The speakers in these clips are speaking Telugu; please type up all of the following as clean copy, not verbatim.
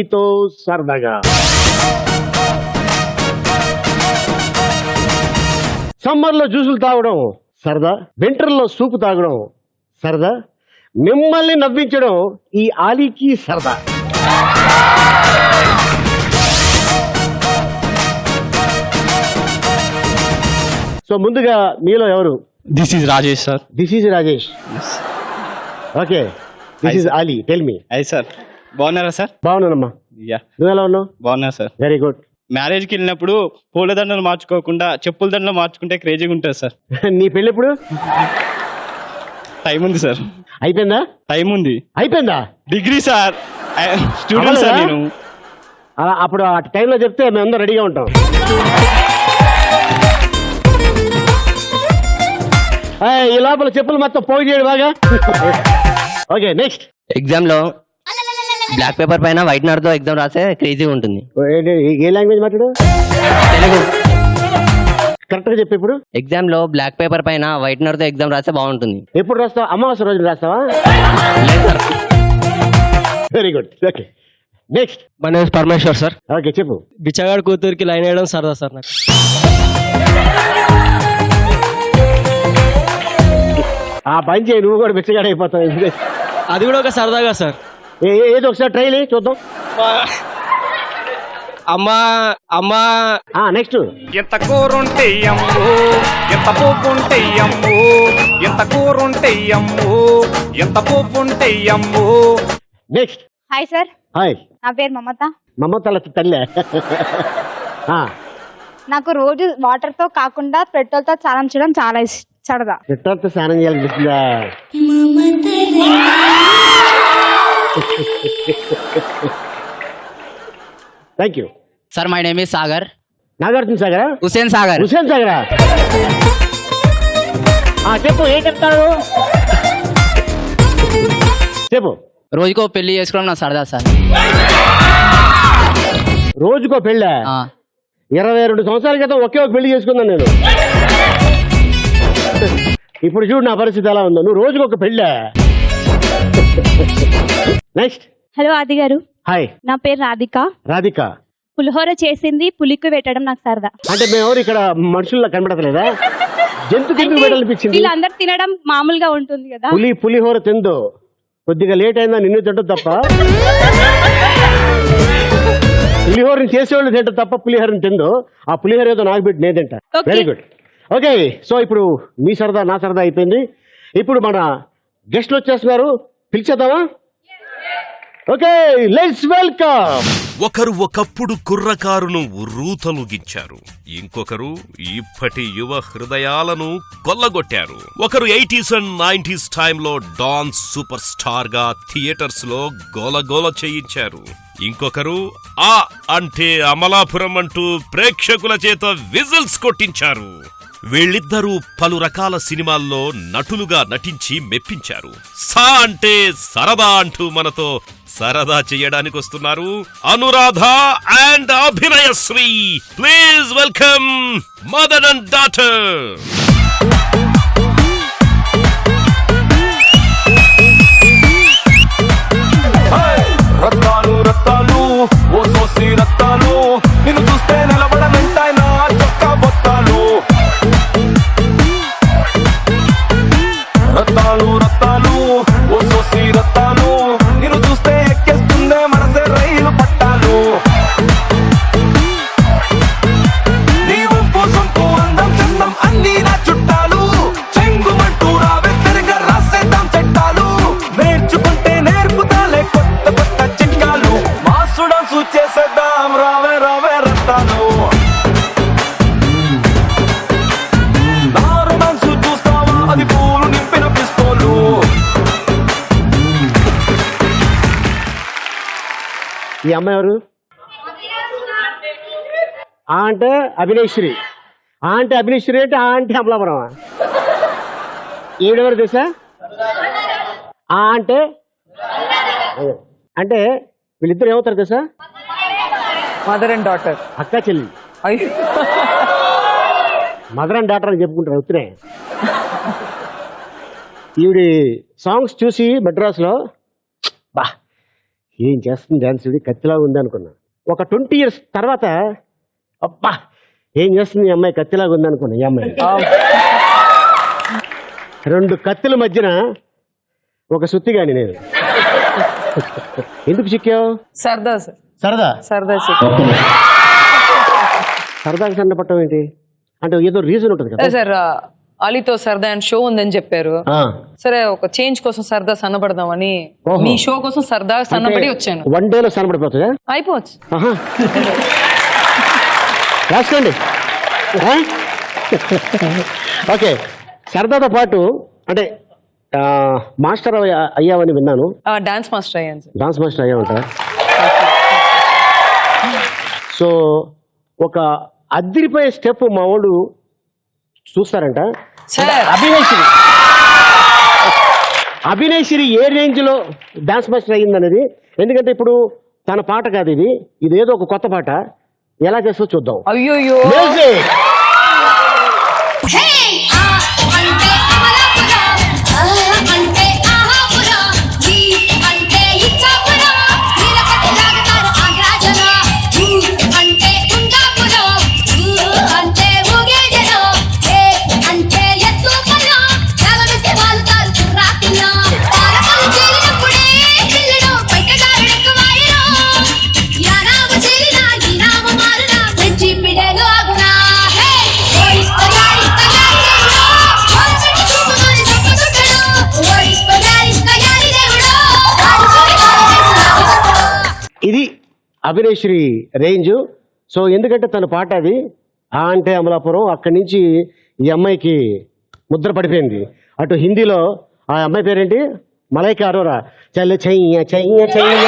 మీతో సరదాగా. సమ్మర్లో జ్యూసులు తాగడం సరదా, వింటర్లో సూపు తాగడం సరదా, మిమ్మల్ని నవ్వించడం ఈ ఆలీకి సరదా. సో ముందుగా మీలో ఎవరు? This is Rajesh sir. This is Rajesh. Okay, this is Ali. Tell me. అయ్యి సార్, బాగున్నారా సార్? బాగున్నానమ్మా. యా, నువ్వు ఎలా ఉన్నావు? బాగున్నా సార్. Very good. మ్యారేజ్కి వెళ్ళినప్పుడు పూల దండలు మార్చుకోకుండా చెప్పుల దండలు మార్చుకుంటే క్రేజీగా ఉంటుంది సార్. నీ పెళ్ళి ఎప్పుడు? టైం ఉంది సార్. అయిపోయిందా? టైం ఉంది. అయిపోయిందా? డిగ్రీ సార్, స్టూడెంట్ సార్ నేను. అప్పుడు ఆ టైంలో చెప్తే మేము అందరం రెడీగా ఉంటాం. ఈ లోపల చెప్పులు మొత్తం పోగు చేయడు బాగా. Okay, next. ఎగ్జామ్ లో బ్లాక్ పేపర్ పైన వైట్నర్ తో ఎగ్జామ్ రాస్తే క్రేజీగా ఉంటుంది. ఏ లాంగ్వేజ్ మాట్లాడు? తెలుగు. కరెక్ట్ గా చెప్పి. ఇప్పుడు ఎగ్జామ్ లో బ్లాక్ పేపర్ పైన వైట్నర్ తో ఎగ్జామ్ రాస్తే బాగుంటుంది. ఎప్పుడు రాస్తావా? అమావాస్య రోజు రాస్తావా? లేదు sir. Very good. Okay, next. మన నేమ్ పరమేశ్వర్ సార్. ఓకే, చెప్పు. బిచ్చగాడు కూతురికి లైన్ వేయడం సరదా సార్ నాకు. ఆ పని చేయి, నువ్వు కూడా బిచ్చగాడు అయిపోతావు. అది కూడా ఒక సరదాగా సార్. ఏదో ఒకసారి ట్రైల్ చూద్దాం. అమ్మా అమ్మా. నెక్స్ట్. ఎంత కూరుంటే అమ్ము, ఎంత పోపుంటే అమ్ము, ఎంత కూరుంటే అమ్ము, ఎంత పోపుంటే అమ్ము. నెక్స్ట్. Hi sir. హాయ్. నా పేరు మమత. మమతల తల్లే. నాకు రోజు వాటర్ తో కాకుండా పెట్రోల్ తో స్నానం చేయడం చాలా సరదా. పెట్రోల్తో స్నానం చేయాలనిపిస్తుందా? Thank you sir, my name is Sagar. Nagarjuna సాగరా? హుసేన్ సాగర్. హుసేన్ సాగరా? చెప్పు, ఏం చెప్తాడు? చెప్పు. రోజుకో పెళ్లి చేసుకోవడం నా సరదా సార్. రోజుకో పెళ్ళా? 22 సంవత్సరాల క్రితం ఒకే ఒక పెళ్లి చేసుకున్నాను నేను. ఇప్పుడు చూడు నా పరిస్థితి ఎలా ఉందో. నువ్వు రోజుకు ఒక పెళ్ళా? నెక్స్ట్. హలో ఆది గారు. హాయ్. నా పేరు రాధిక. రాధిక. పులిహోర చేసింది పులికి పెట్టడం నాకు సరదా. అంటే మేము ఎవరు ఇక్కడ మనుషుల్లో కనబడతలేదా? జంతు కింద పెట్టాలనిపించింది. వీళ్ళందరూ తినడం మామూలుగా ఉంటుంది కదా. పులిహోర తిందో కొద్దిగా లేట్ అయిందా నిన్ను తింటూ తప్ప, పులిహోరని చేసేవాళ్ళు తింట తప్ప పులిహోరని తిందో. ఆ పులిహోర ఏదో నాకు పెట్టి నేను తింటా. Very good. ఓకే, సో ఇప్పుడు మీ సరదా నా సరదా అయిపోయింది. ఇప్పుడు మన గెస్ట్లు వచ్చేస్తున్నారు, పిలిచేద్దామా? Okay, let's welcome. ఒకరు ఒకప్పుడు కుర్రకారును ఉర్రూతలుగించారు, ఇంకొకరు ఇప్పటి యువ హృదయాలను కొల్లగొట్టారు. ఒకరు 80s అండ్ 90s టైంలో డాన్స్ సూపర్ స్టార్ గా థియేటర్స్ లో గోలగోల చేయించారు. ఇంకొకరు ఆ అంటే అమలాపురం అంటూ ప్రేక్షకుల చేత విజిల్స్ కొట్టించారు. వీళ్ళిద్దరూ పలు రకాల సినిమాల్లో నటులుగా నటించి మెప్పించారు. సా అంటే సరదా అంటూ మనతో సరదా చేయడానికి వస్తున్నారు Anuradha and Abhinayashree. Please welcome mother and daughter. Rattalu Rattalu ఓ సోసి రత్తాలు, నిన్ను చూస్తే నిలబడనంటాయి నా చొక్కా బొత్తాలు. రత్తాలు రత్తాలు ఓ సోసి రత్తాలు, నిన్ను చూస్తే ఎక్కేస్తుందే మనసే రైలు పట్టాలు. నీ వంపు సొంపు అందం చందం అన్నీ నా చుట్టాలు, చెంగుమంటూ రావే తిరగ రాసేద్దాం చట్టాలు. నేర్చుకుంటే నేర్పుతాలే కొత్త కొత్త చిట్కాలు, మాసుడాసు చేసేద్దాం రావే రావే రత్తాలు. నారు మనసు చూస్తావా అది పూలు నింపిన పిస్తోలు. ఈ అమ్మాయి ఎవరు? అంటే అభినయశ్రీ. అంటే అభినయశ్రీ అంటే అంటే అమలాపురం. ఈవిడెవరు తెలుసా? అంటే అంటే వీళ్ళిద్దరు ఏమవుతారు తెలుసా? Mother and daughter. అక్క చెల్లి. మదర్ అండ్ డాటర్ అని చెప్పుకుంటారు ఉత్తరే. ఈవిడి సాంగ్స్ చూసి మద్రాసులో బా ఏం చేస్తుంది డ్యాన్స్ ఇది కత్తిలాగా ఉంది అనుకున్నా. ఒక 20 years తర్వాత అబ్బా ఏం చేస్తుంది ఈ అమ్మాయి కత్తిలాగా ఉంది అనుకున్నా. ఈ అమ్మాయి 2 కత్తుల మధ్యన ఒక సుత్తి గాని నేను. ఎందుకు చిక్కావు? సరదా సార్, సరదా సరదా సరదాగా సన్న పట్టం ఏంటి అంటే ఏదో రీజన్ ఉంటుంది కదా. సార్. అలీతో సరదా అండ్ షో ఉందని చెప్పారు. సరే ఒక చేంజ్ కోసం సరదా సన్నపడదామని మీ షో కోసం సరదా సన్నపడి వచ్చాను. 1 day లో సన్నపడిపోతుందా? అయిపోవచ్చు. రాసుకోండి. ఓకే, సరదాతో పాటు అంటే మాస్టర్ అయ్యావని విన్నాను. డాన్స్ మాస్టర్ అయ్యాను సార్. డాన్స్ మాస్టర్ అయ్యామంట. సో ఒక అదిరిపోయే స్టెప్ మా వాళ్ళు చూస్తారంట. సార్ అభినయ్ శ్రీ ఏ రేంజ్ లో డాన్స్ మాస్టర్ అయ్యింది అనేది, ఎందుకంటే ఇప్పుడు తన పాట కాదు ఇది, ఇదేదో ఒక కొత్త పాట. ఎలా చేస్తో చూద్దాం. అయ్యోయ్యో ఇది అభినయ్ శ్రీ రేంజ్. సో ఎందుకంటే తన పాట అది ఆ అంటే అమలాపురం, అక్కడి నుంచి ఈ అమ్మాయికి ముద్ర పడిపోయింది. అటు హిందీలో ఆ అమ్మాయి పేరేంటి, మలైకా అరోరా, చల్ల చెయ్య చెయ్య చెయ్య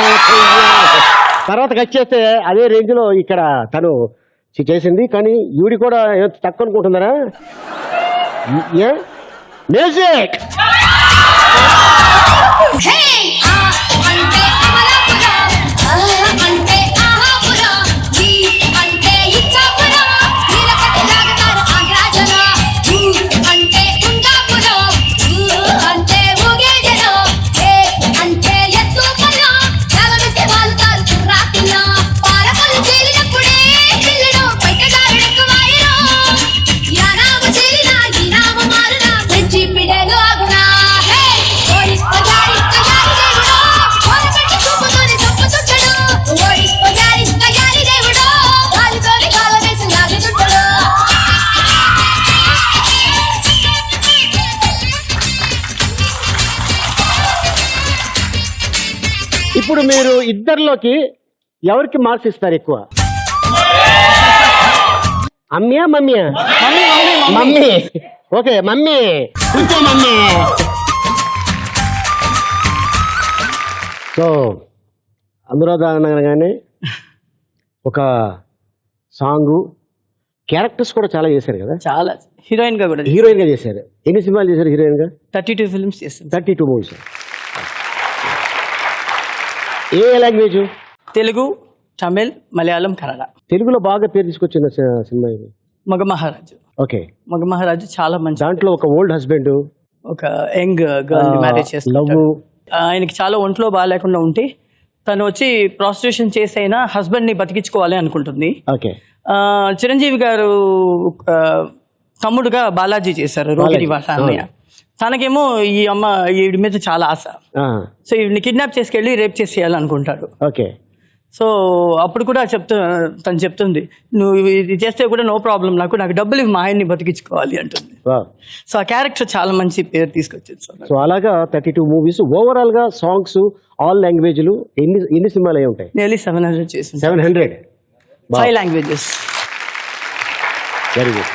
తర్వాత కట్ చేస్తే అదే రేంజ్ లో ఇక్కడ తను చేసింది. కానీ ఈవిడి కూడా తక్కువ అనుకుంటున్నారా? మ్యూజిక్ ఇప్పుడు మీరు ఇద్దరిలోకి ఎవరికి మార్క్స్ ఇస్తారు ఎక్కువ? అమ్మియా మమ్మీయా? మమ్మీ. ఓకే మమ్మీ, కొంచెం మమ్మీ. సో అనురాధ అనగానే ఒక సాంగ్, క్యారెక్టర్స్ కూడా చాలా చేశారు కదా. చాలా హీరోయిన్ గా కూడా హీరోయిన్ గా చేశారు. ఎన్ని సినిమాలు చేశారు హీరోయిన్ గా? 32 ఫిల్మ్స్ చేస్తాను. 32 మూవీస్. ఏ లాంగ్వేజ్? తెలుగు, తమిళ్, మలయాళం, కన్నడ. తెలుగులో బాగా పేరు తీసుకొచ్చిన సినిమా ఇది మగ మహారాజు. ఓకే, మగ మహారాజు చాలా మంచి. దాంట్లో ఒక ఓల్డ్ హస్బెండ్, ఒక యంగ్ గర్ల్ మ్యారేజ్ లవ్. చేసుకుంటాడు. ఆయనకి చాలా ఒంట్లో బాగాలేకుండా ఉంటే తను వచ్చి ప్రాస్టిట్యూషన్ చేసి అయినా హస్బెండ్ ని బతికించుకోవాలి అనుకుంటుంది. ఓకే. చిరంజీవి గారు తమ్ముడుగా బాలాజీ చేశారు, రోహిణి వాళ్ళ అన్నయ్య. తనకేమో ఈ అమ్మ వీడి మీద చాలా ఆశ. సో వీడిని కిడ్నాప్ చేసుకెళ్ళి రేప్ చేసేయాలనుకుంటాడు. ఓకే. సో అప్పుడు కూడా తను చెప్తుంది, నువ్వు ఇది చేస్తే కూడా నో ప్రాబ్లం, నాకు డబ్బులు ఇవి మా ఆయన్ని బతికించుకోవాలి అంటుంది. సో ఆ క్యారెక్టర్ చాలా మంచి పేరు తీసుకొచ్చింది. సో అలాగా 32 మూవీస్, ఓవరాల్ గా సాంగ్స్ ఆల్ లాంగ్వేజ్లు ఎన్ని సినిమాలు అయి ఉంటాయి? నియర్లీ 700 చేసింది. 700. 5 లాంగ్వేజెస్. Very good.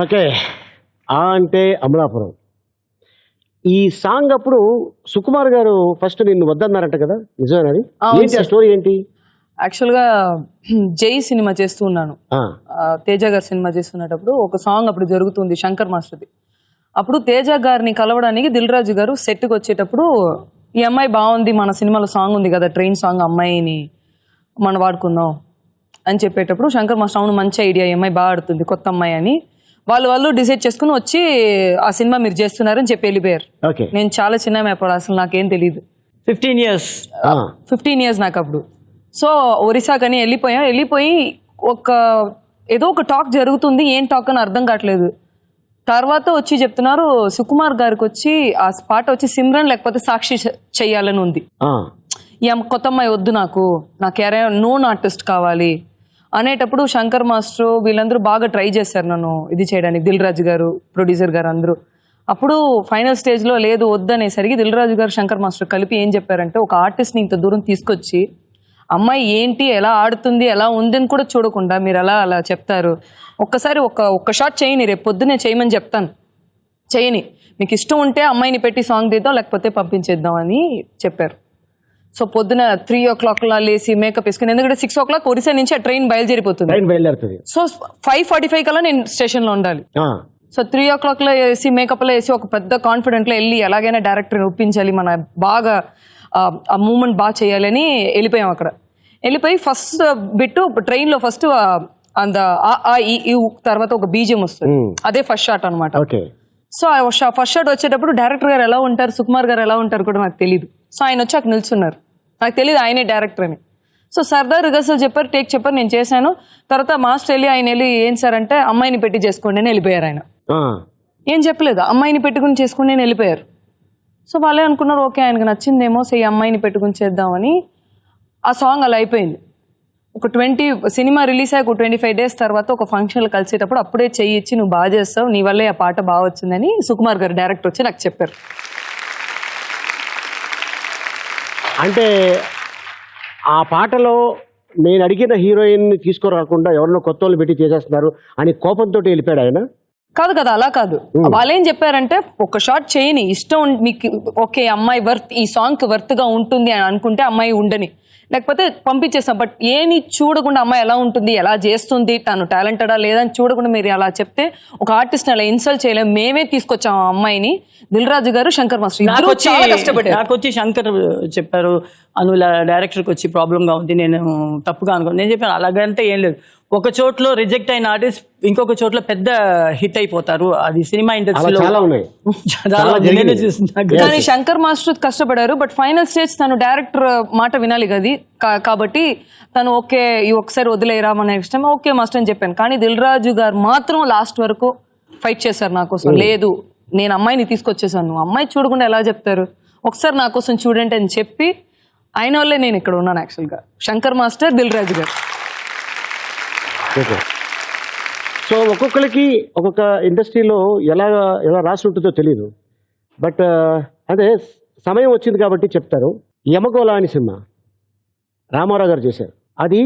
ఓకే. ఆ అంటే అమలాపురం. ఈ సాంగ్ అప్పుడు సుకుమార్ గారు ఫస్ట్ నిన్ను వద్దన్నారంట కదా, నిజమేనది? ఏంటి ఆ స్టోరీ ఏంటి? యాక్చువల్గా జై సినిమా చేస్తూ ఉన్నాను, తేజ గారి సినిమా చేస్తున్నప్పుడు ఒక సాంగ్ అప్పుడు జరుగుతుంది శంకర్ మాస్టర్ది. అప్పుడు తేజ గారిని కలవడానికి దిల్ రాజు గారు సెట్కి వచ్చేటప్పుడు ఈ అమ్మాయి బాగుంది, మన సినిమాలో సాంగ్ ఉంది కదా ట్రైన్ సాంగ్, అమ్మాయిని మనం వాడుకుందాం అని చెప్పేటప్పుడు శంకర్ మాస్టర్ అవును మంచి ఐడియా, ఈ అమ్మాయి బాగా ఆడుతుంది కొత్త అమ్మాయి అని వాళ్ళు డిసైడ్ చేసుకుని వచ్చి ఆ సినిమా మీరు చేస్తున్నారని చెప్పి వెళ్ళిపోయారు. నేను చాలా చిన్న అప్పుడు అసలు నాకేం తెలియదు. 15 years. 15 years నాకు అప్పుడు. సో ఒరిస్సాకని వెళ్ళిపోయి ఏదో ఒక టాక్ జరుగుతుంది, ఏం టాక్ అని అర్థం కావట్లేదు. తర్వాత వచ్చి చెప్తున్నారు సుకుమార్ గారికి వచ్చి ఆ పాట వచ్చి సిమ్రన్ లేకపోతే సాక్షి చెయ్యాలని ఉంది. ఈ కొత్త అమ్మాయి వద్దు, నాకు నోన్ ఆర్టిస్ట్ కావాలి అనేటప్పుడు శంకర్ మాస్టర్ వీళ్ళందరూ బాగా ట్రై చేశారు నన్ను ఇది చేయడానికి, దిల్ రాజు గారు, ప్రొడ్యూసర్ గారు అందరూ. అప్పుడు ఫైనల్ స్టేజ్లో లేదు వద్దనేసరికి దిల్ రాజు గారు శంకర్ మాస్టర్ కలిపి ఏం చెప్పారంటే, ఒక ఆర్టిస్ట్ని ఇంత దూరం తీసుకొచ్చి అమ్మాయి ఏంటి ఎలా ఆడుతుంది ఎలా ఉందని కూడా చూడకుండా మీరు అలా చెప్తారు, ఒక్కసారి ఒక్క షాట్ చేయని, రేపు పొద్దునే చేయమని చెప్తాను, చేయని, మీకు ఇష్టం ఉంటే అమ్మాయిని పెట్టి సాంగ్ తీద్దాం లేకపోతే పంపించేద్దాం అని చెప్పారు. సో పొద్దున 3 o'clock లేసి మేకప్ వేసుకుని, ఎందుకంటే 6 o'clock ఒరిస్సా నుంచి ఆ ట్రైన్ బయలుదేరిపోతుంది. సో 5:45 కల్లా నేను స్టేషన్లో ఉండాలి. సో 3 o'clock వేసి మేకప్లో వేసి ఒక పెద్ద కాన్ఫిడెంట్లో వెళ్ళి ఎలాగైనా డైరెక్టర్ని ఒప్పించాలి, మన బాగా ఆ మూమెంట్ బాగా చేయాలని వెళ్ళిపోయాం. అక్కడ వెళ్ళిపోయి ఫస్ట్ బిట్టు ట్రైన్లో ఫస్ట్ తర్వాత ఒక బీజియం వస్తుంది, అదే ఫస్ట్ షాట్ అనమాట. సో ఫస్ట్ షాట్ వచ్చేటప్పుడు డైరెక్టర్ గారు ఎలా ఉంటారు, సుకుమార్ గారు ఎలా ఉంటారు కూడా నాకు తెలియదు. సో ఆయన వచ్చి అక్కడ నిల్చున్నారు, నాకు తెలియదు ఆయనే డైరెక్టర్ అని. సో సరదా రిహర్సల్ చెప్పారు, టేక్ చెప్పారు, నేను చేశాను. తర్వాత మాస్టర్ ఆయన వెళ్ళి ఏం సార్ అంటే అమ్మాయిని పెట్టి చేసుకోండి అని వెళ్ళిపోయారు. ఆయన ఏం చెప్పలేదు, అమ్మాయిని పెట్టుకుని చేసుకోండి అని వెళ్ళిపోయారు. సో వాళ్ళే అనుకున్నారు ఓకే ఆయనకు నచ్చిందేమో, సో ఈ అమ్మాయిని పెట్టుకుని చేద్దామని ఆ సాంగ్ అలా అయిపోయింది. ఒక సినిమా రిలీజ్ అయ్యి 25 days తర్వాత ఒక ఫంక్షన్లో కలిసేటప్పుడు అప్పుడే చెయ్యి ఇచ్చి నువ్వు బాగా చేస్తావు, నీ వల్లే ఆ పాట బాగా వచ్చిందని సుకుమార్ గారు డైరెక్టర్ వచ్చి నాకు చెప్పారు. అంటే ఆ పాటలో నేను అడిగిన హీరోయిన్ని తీసుకురాకుండా ఎవరినో కొత్త వాళ్ళు పెట్టి చేసేస్తున్నారు అని కోపంతో వెళ్ళిపోయాడు ఆయన. కాదు కదా, అలా కాదు. వాళ్ళు ఏం చెప్పారంటే ఒక షాట్ చేయని, ఇష్టం మీకు ఓకే అమ్మాయి ఈ సాంగ్కి వర్త్గా ఉంటుంది అని అనుకుంటే అమ్మాయి ఉండని, లేకపోతే పంపించేస్తాం. బట్ ఏని చూడకుండా అమ్మాయి ఎలా ఉంటుంది, ఎలా చేస్తుంది, తను టాలెంటెడా లేదా అని చూడకుండా మీరు అలా చెప్తే ఒక ఆర్టిస్ట్ని అలా ఇన్సల్ట్ చేయలేము. మేమే తీసుకొచ్చాం ఆ అమ్మాయిని. దిల్ రాజు గారు, శంకర్ మాస్టర్ ఇద్దరు చాలా కష్టపడ్డారు. నాకు వచ్చి శంకర్ చెప్పారు అనుల డైరెక్టర్కి వచ్చి ప్రాబ్లంగా ఉంది, నేను తప్పుగా అనుకోను. నేను చెప్పాను అలాగంటే ఏం లేదు, ఒక చోట్ల రిజెక్ట్ అయిన ఆర్టిస్ట్ ఇంకొక చోట్ల పెద్ద హిట్ అయిపోతారు, అది సినిమా ఇండస్ట్రీలో చాలా ఉన్నాయి. కానీ శంకర్ మాస్టర్ కష్టపడారు. బట్ ఫైనల్ స్టేజ్ తను డైరెక్టర్ మాట వినాలి కదా, కాబట్టి తను ఓకే ఈ ఒకసారి వదిలేయరా మన నెక్స్ట్ టైం ఓకే మాస్టర్ అని చెప్పాను. కానీ దిల్ రాజు గారు మాత్రం లాస్ట్ వరకు ఫైట్ చేశారు నా కోసం. లేదు నేను అమ్మాయిని తీసుకొచ్చేసాను, అమ్మాయి చూడకుండా ఎలా చెప్తారు, ఒకసారి నా కోసం చూడండి అని చెప్పి ఆయన వల్లే నేను ఇక్కడ ఉన్నాను. యాక్చువల్గా శంకర్ మాస్టర్, దిల్ రాజు గారు. సో ఒక్కొక్కరికి ఒక్కొక్క ఇండస్ట్రీలో ఎలా రాసి ఉంటుందో తెలియదు. బట్ అదే సమయం వచ్చింది కాబట్టి చెప్తారు. యమగోళ అని సినిమా రామారావు గారు చేశారు. అది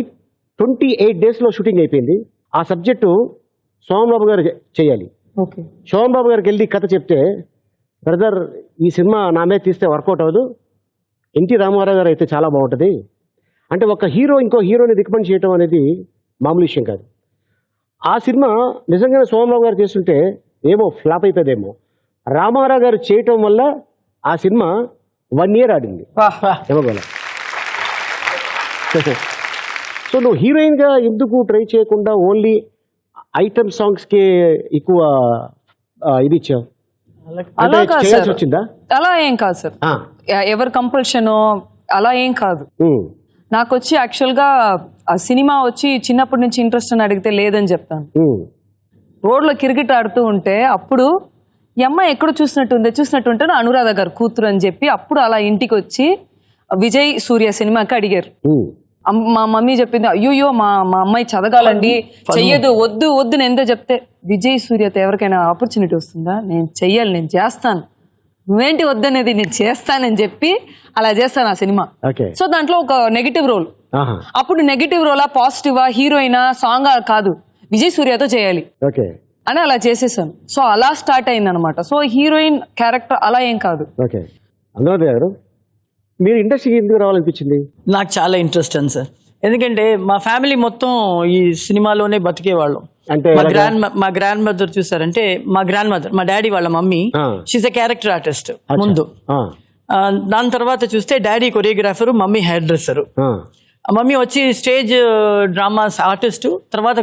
28 daysలో షూటింగ్ అయిపోయింది. ఆ సబ్జెక్టు సోమన్ బాబు గారు చేయాలి. ఓకే, సోమన్ బాబు గారికి వెళ్ళి కథ చెప్తే, బ్రదర్ ఈ సినిమా నా మీద తీస్తే వర్కౌట్ అవ్వదు, ఎన్టీ రామారావు గారు అయితే చాలా బాగుంటుంది అంటే ఒక హీరో ఇంకో హీరోని రికమెండ్ చేయడం అనేది మామూలు విషయం కాదు. ఆ సినిమా నిజంగానే సోమరావు గారు చేస్తుంటే ఏమో ఫ్లాప్ అయిపోయేదేమో. రామారావు గారు చేయటం వల్ల ఆ సినిమా 1 year ఆడింది యమగోళ. సో నువ్వు హీరోయిన్గా ఎందుకు ట్రై చేయకుండా ఓన్లీ ఐటమ్ సాంగ్స్కి ఎక్కువ ఇది ఇచ్చావు? అలా కాదు చేయాల్సి సార్, వచ్చిందా? అలా ఏం కాదు సార్, ఎవరి కంపల్షన్ అలా ఏం కాదు. నాకు వచ్చి యాక్చువల్గా ఆ సినిమా వచ్చి చిన్నప్పటి నుంచి ఇంట్రెస్ట్ అని అడిగితే లేదని చెప్తాను. రోడ్లో క్రికెట్ ఆడుతూ ఉంటే అప్పుడు ఈ అమ్మాయి ఎక్కడ చూసినట్టుంటే అనురాధ గారు కూతురు అని చెప్పి అప్పుడు అలా ఇంటికి వచ్చి విజయ్ సూర్య సినిమాకి అడిగారు. మా మమ్మీ చెప్పింది అయ్యో మా అమ్మాయి చదగాలండి, చెయ్యదు, వద్దు నేను ఎంతో చెప్తే విజయ్ సూర్యతో ఎవరికైనా ఆపర్చునిటీ వస్తుందా, నేను చెయ్యాలి, నేను చేస్తాను, నువ్వేంటి వద్దనేది, నేను చేస్తానని చెప్పి అలా చేస్తాను ఆ సినిమా. సో దాంట్లో ఒక నెగిటివ్ రోల్, అప్పుడు నెగిటివ్ రోలా పాజిటివా, హీరోయినా, సాంగ్ కాదు, విజయ్ సూర్యతో చేయాలి అని అలా చేసేసాను. సో అలా స్టార్ట్ అయింది అనమాట. సో హీరోయిన్ క్యారెక్టర్ అలా ఏం కాదు. అనురాధ గారు మీరు ఇండస్ట్రీకి ఎందుకు రావాలనిపించింది? నాకు చాలా ఇంట్రెస్ట్ అండి సార్, ఎందుకంటే మా ఫ్యామిలీ మొత్తం ఈ సినిమాలోనే బతికేవాళ్ళం. అంటే మా గ్రాండ్ మదర్ చూసారంటే మా డాడీ వాళ్ళ mummy she's a character artist ముందు. దాని తర్వాత చూస్తే daddy choreographer, mummy hair dresser. Mummy వచ్చి స్టేజ్ డ్రామాస్ ఆర్టిస్ట్, తర్వాత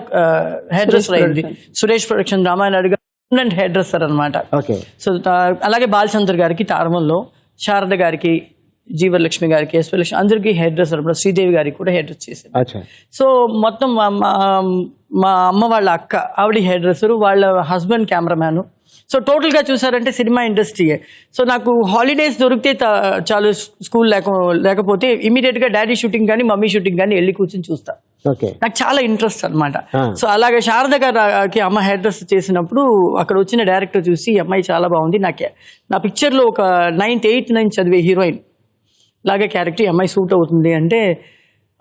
హెయిర్ డ్రెస్సర్ అయింది. సురేష్ ప్రొడక్షన్ డ్రామా అడిగా హెయిర్ డ్రెస్సర్ అనమాట. సో అలాగే బాలచంద్ర గారికి తారమల్లో, శారద గారికి జీవలక్ష్మి గారికి, ఎస్వి లక్ష్మి అందరికీ హెయిర్ డ్రెస్సర్, శ్రీదేవి గారికి కూడా హెయిర్ డ్రెస్ చేశాను. అచ్చా. సో మొత్తం మా అమ్మ వాళ్ళ అక్క ఆవిడ హెయిర్ డ్రెస్సరు, వాళ్ళ హస్బెండ్ కెమెరామ్యాను. సో టోటల్గా చూసారంటే సినిమా ఇండస్ట్రీయే. సో నాకు హాలిడేస్ దొరికితే చాలు, స్కూల్ లేకపోతే ఇమీడియట్గా డాడీ షూటింగ్ కానీ మమ్మీ షూటింగ్ కానీ వెళ్ళి కూర్చొని చూస్తా. ఓకే. నాకు చాలా ఇంట్రెస్ట్ అనమాట. సో అలాగే శారద గారికి అమ్మ హెయిర్ డ్రెస్ చేసినప్పుడు అక్కడ వచ్చిన డైరెక్టర్ చూసి ఈ అమ్మాయి చాలా బాగుంది, నా పిక్చర్లో ఒక 9th 8th 9th చదివే హీరోయిన్ లాగే క్యారెక్టర్ ఈ అమ్మాయి సూట్ అవుతుంది అంటే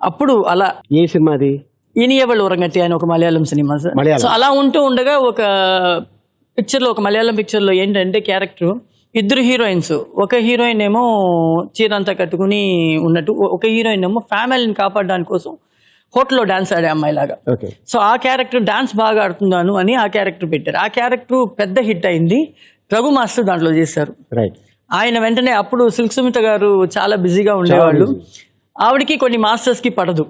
అప్పుడు అలా. ఏ సినిమా అది? ఇనియవల్ ఉరంగట్టి అని ఒక మలయాళం సినిమా సార్. సో అలా ఉంటూ ఉండగా ఒక పిక్చర్లో, ఒక మలయాళం పిక్చర్లో ఏంటంటే క్యారెక్టర్ ఇద్దరు హీరోయిన్స్, ఒక హీరోయిన్ ఏమో చీరంతా కట్టుకుని ఉన్నట్టు, ఒక హీరోయిన్ ఏమో ఫ్యామిలీని కాపాడడానికి కోసం హోటల్లో డాన్స్ ఆడే అమ్మాయిలాగా. సో ఆ క్యారెక్టర్ డాన్స్ బాగా ఆడుతున్నాను అని ఆ క్యారెక్టర్ పెట్టారు. ఆ క్యారెక్టర్ పెద్ద హిట్ అయింది. రఘు మాస్టర్ దాంట్లో చేశారు. ఆయన వెంటనే, అప్పుడు సిల్క్ సుమిత గారు చాలా బిజీగా ఉండేవాళ్ళు, ఆవిడకి కొన్ని మాస్టర్స్కి పడదు.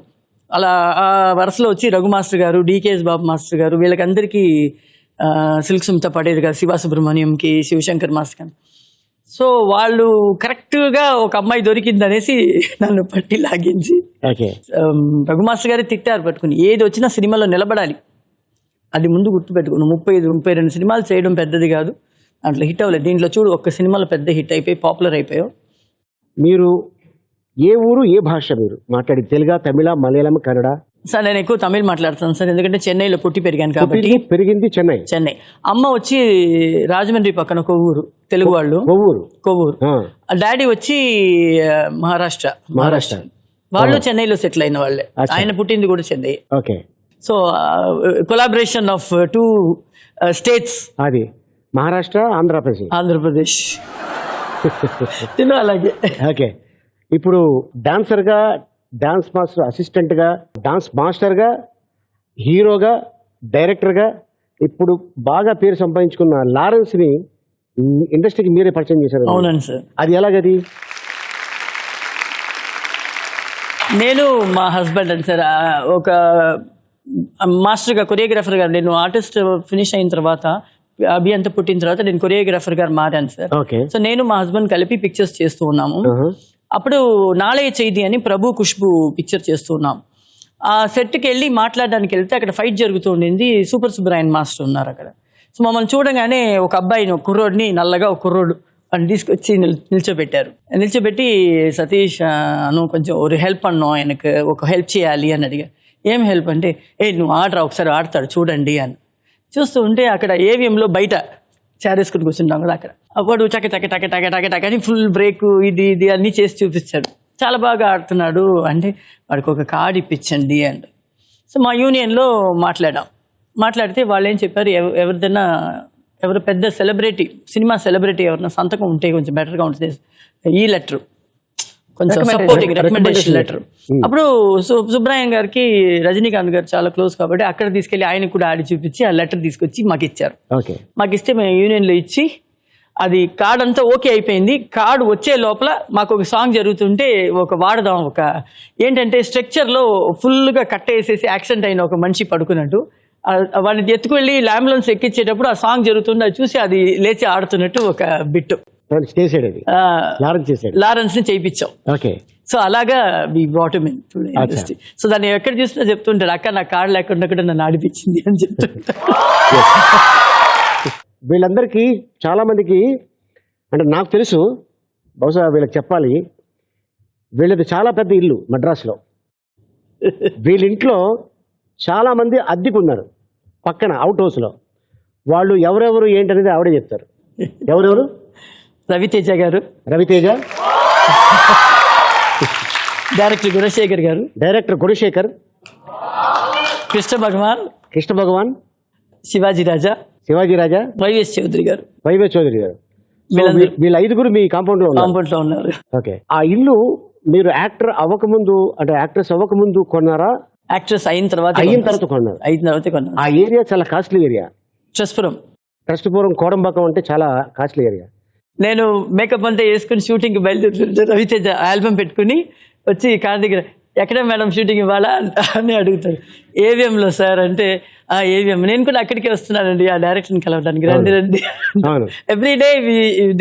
అలా ఆ వరుసలో వచ్చి రఘు మాస్టర్ గారు, డికేఎస్ బాబు మాస్టర్ గారు, వీళ్ళకందరికీ సిల్క్ సుమిత పడేది కదా, శివ సుబ్రహ్మణ్యంకి, శివశంకర్ మాస్టర్ గారు. సో వాళ్ళు కరెక్ట్గా ఒక అమ్మాయి దొరికింది అనేసి నన్ను పట్టి లాగించి, రఘు మాస్టర్ గారు తిట్టారు పట్టుకుని, ఏది వచ్చినా సినిమాలో నిలబడాలి, అది ముందు గుర్తుపెట్టుకుని. 32 సినిమాలు చేయడం పెద్దది కాదు, దాంట్లో హిట్ అవ్వలేదు. దీంట్లో చూడు, ఒక్క సినిమాలో పెద్ద హిట్ అయిపోయి పాపులర్ అయిపోయావు. మీరు ఏ ఊరు, ఏ భాష మీరు మాట్లాడి? తెలుగు, తమిళ, మలయాళం, కన్నడ? సార్ నేను ఎక్కువ తమిళ్ మాట్లాడుతాను సార్, ఎందుకంటే చెన్నైలో పుట్టి పెరిగాను కాబట్టి. పెరిగింది చెన్నై. అమ్మ వచ్చి రాజమండ్రి పక్కన కొవ్వూరు, తెలుగు వాళ్ళు. కొవ్వూరు. డాడీ వచ్చి మహారాష్ట్ర. వాళ్ళు చెన్నైలో సెటిల్ అయిన వాళ్ళే. ఆయన పుట్టింది కూడా Chennai. Okay. So collaboration of 2 states, అది మహారాష్ట్ర, ఆంధ్రప్రదేశ్. అలాగే. ఓకే. ఇప్పుడు డాన్సర్గా, డాన్స్ మాస్టర్ అసిస్టెంట్గా, డాన్స్ మాస్టర్గా, హీరోగా, డైరెక్టర్గా ఇప్పుడు బాగా పేరు సంపాదించుకున్న లారెన్స్ని ఇండస్ట్రీకి మీరే పరిచయం చేశారు. అవునండి సార్. అది ఎలాగది? నేను మా హస్బెండ్ అండి సార్, ఒక మాస్టర్గా, కొరియోగ్రాఫర్గా, నేను ఆర్టిస్ట్ ఫినిష్ అయిన తర్వాత, అభి అంతా పుట్టిన తర్వాత నేను కొరియోగ్రాఫర్గా మారాను సార్. సో నేను మా హస్బెండ్ కలిపి పిక్చర్స్ చేస్తూ ఉన్నాము. అప్పుడు నాళయ చేది అని ప్రభు ఖుష్బు పిక్చర్ చేస్తూ ఉన్నాం. ఆ సెట్కి వెళ్ళి మాట్లాడడానికి వెళ్తే అక్కడ ఫైట్ జరుగుతూ ఉండింది. సూపర్ సుబ్బరాయన్ మాస్టర్ ఉన్నారు అక్కడ. సో మమ్మల్ని చూడగానే ఒక అబ్బాయిని, ఒక కుర్రోడిని, నల్లగా ఒక కుర్రోడు అని తీసుకొచ్చి నిల్చోబెట్టి, సతీష్ అను కొంచెం ఒక హెల్ప్ అన్నో, ఆయనకు ఒక హెల్ప్ చేయాలి అని అడిగా. ఏం హెల్ప్ అంటే, నువ్వు ఆడరా, ఒకసారి ఆడతాడు చూడండి అని. చూస్తూ ఉంటే అక్కడ ఏవిఎంలో బయట చారేసుకుని కూర్చుంటాం కదా, అక్కడ అప్పుడు టక టక టక టక టక టక అని ఫుల్ బ్రేక్ ఇది అన్నీ చేసి చూపించాడు. చాలా బాగా ఆడుతున్నాడు అంటే వాడికి ఒక కార్డు ఇప్పించండి అండ్. సో మా యూనియన్లో మాట్లాడితే వాళ్ళు ఏం చెప్పారు, ఎవరు పెద్ద సెలబ్రిటీ, సినిమా సెలబ్రిటీ ఎవరైనా సంతకం ఉంటే కొంచెం బెటర్గా ఉంటుంది, ఈ లెటర్ కొంచెం సపోర్టింగ్ రికమెండేషన్ లెటర్. అప్పుడు సుబ్రహ్మణ్యం గారికి రజనీకాంత్ గారు చాలా క్లోజ్ కాబట్టి అక్కడ తీసుకెళ్లి ఆయనకు కూడా ఆడి చూపించి ఆ లెటర్ తీసుకొచ్చి మాకు ఇచ్చారు. మాకు ఇస్తే మేము యూనియన్లో ఇచ్చి అది కార్డ్ అంతా ఓకే అయిపోయింది. కార్డు వచ్చే లోపల మాకు ఒక సాంగ్ జరుగుతుంటే ఒక వాడదాం, ఒక ఏంటంటే స్ట్రక్చర్లో ఫుల్గా కట్టేసేసి యాక్సిడెంట్ అయిన ఒక మనిషి పడుకున్నట్టు వాడిని ఎత్తుకువెళ్ళి అంబులెన్స్ ఎక్కించేటప్పుడు ఆ సాంగ్ జరుగుతుంది, అది చూసి అది లేచి ఆడుతున్నట్టు ఒక బిట్టు లారెన్స్ ని చేయించాం. సో అలాగా ఇండస్ట్రీ. సో దాన్ని ఎక్కడ చూసినా చెప్తుంటాడు, అక్క నా కార్డు లేకుండా కూడా నన్ను ఆడిపించింది అని చెప్తుంటా. వీళ్ళందరికీ చాలా మందికి అంటే నాకు తెలుసు, బహుశా వీళ్ళకి చెప్పాలి, వీళ్ళది చాలా పెద్ద ఇల్లు మద్రాసులో. వీళ్ళింట్లో చాలా మంది అద్దెకున్నారు పక్కన అవుట్ హౌస్లో. వాళ్ళు ఎవరెవరు ఏంటనేది ఆవిడే చెప్తారు. ఎవరెవరు? రవితేజ గారు, డైరెక్టర్ గుణశేఖర్, కృష్ణ భగవాన్, శివాజీ రాజా, వైవిఎస్ చౌదరి గారు. వీళ్ళ 5గురు మీ కాంపౌండ్ లో ఉన్నారు. ఓకే. ఆ ఇల్లు మీరు యాక్టర్ అవ్వకముందు, అంటే యాక్ట్రెస్ అవ్వకముందు కొన్నారా? యాక్ట్రెస్ అయిన తర్వాత కొన్నారు. ఆ ఏరియా చాలా కాస్ట్లీ ఏరియా. ట్రస్ట్పురం కోడంబాకం అంటే చాలా కాస్ట్లీ ఏరియా. నేను మేకప్ అంతా వేసుకుని షూటింగ్ బయలుదేరుతుంటే రవితేజ ఆల్బమ్ పెట్టుకుని వచ్చి కార్ దగ్గర, ఎక్కడ మేడం షూటింగ్ ఇవ్వాలా అని అడుగుతారు. ఏవిఎంలో సార్ అంటే ఏవిఎం, నేను కూడా అక్కడికి వస్తున్నానండి ఆ డైరెక్షన్ కలవడానికి, రండి రండి. Every day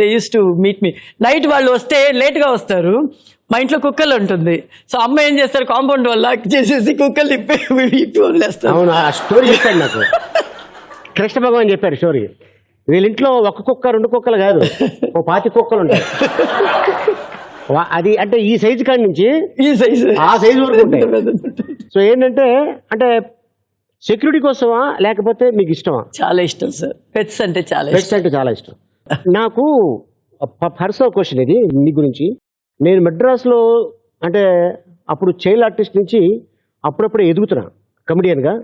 they use to meet me. Night వాళ్ళు వస్తే లేట్గా వస్తారు, మా ఇంట్లో కుక్కలు ఉంటుంది. సో అమ్మ ఏం చేస్తారు, కాంపౌండ్ వల్ల చేసేసి కుక్కలు ఇప్పి వదిలేస్తారు. అవును, ఆ స్టోరీ చెప్పాడు నాకు కృష్ణ భగవాన్ చెప్పారు స్టోరీ. వీళ్ళ ఇంట్లో ఒక కుక్క 2 కుక్కలు కాదు, 5 కుక్కలు ఉంటాయి. అది అంటే ఈ సైజు కాడి నుంచి ఈ సైజు ఆ సైజు వరకు ఉంటాయి. సో ఏంటంటే అంటే సెక్యూరిటీ కోసమా లేకపోతే మీకు ఇష్టమా? చాలా ఇష్టం సార్, పెట్స్ అంటే చాలా పెట్స్ ఇష్టం. అంటే చాలా ఇష్టం. నాకు పర్సనల్ క్వశ్చన్ ఇది మీ గురించి. నేను మెడ్రాస్లో అంటే అప్పుడు చైల్డ్ ఆర్టిస్ట్ నుంచి అప్పుడప్పుడే ఎదుగుతున్నా కమెడియన్గా.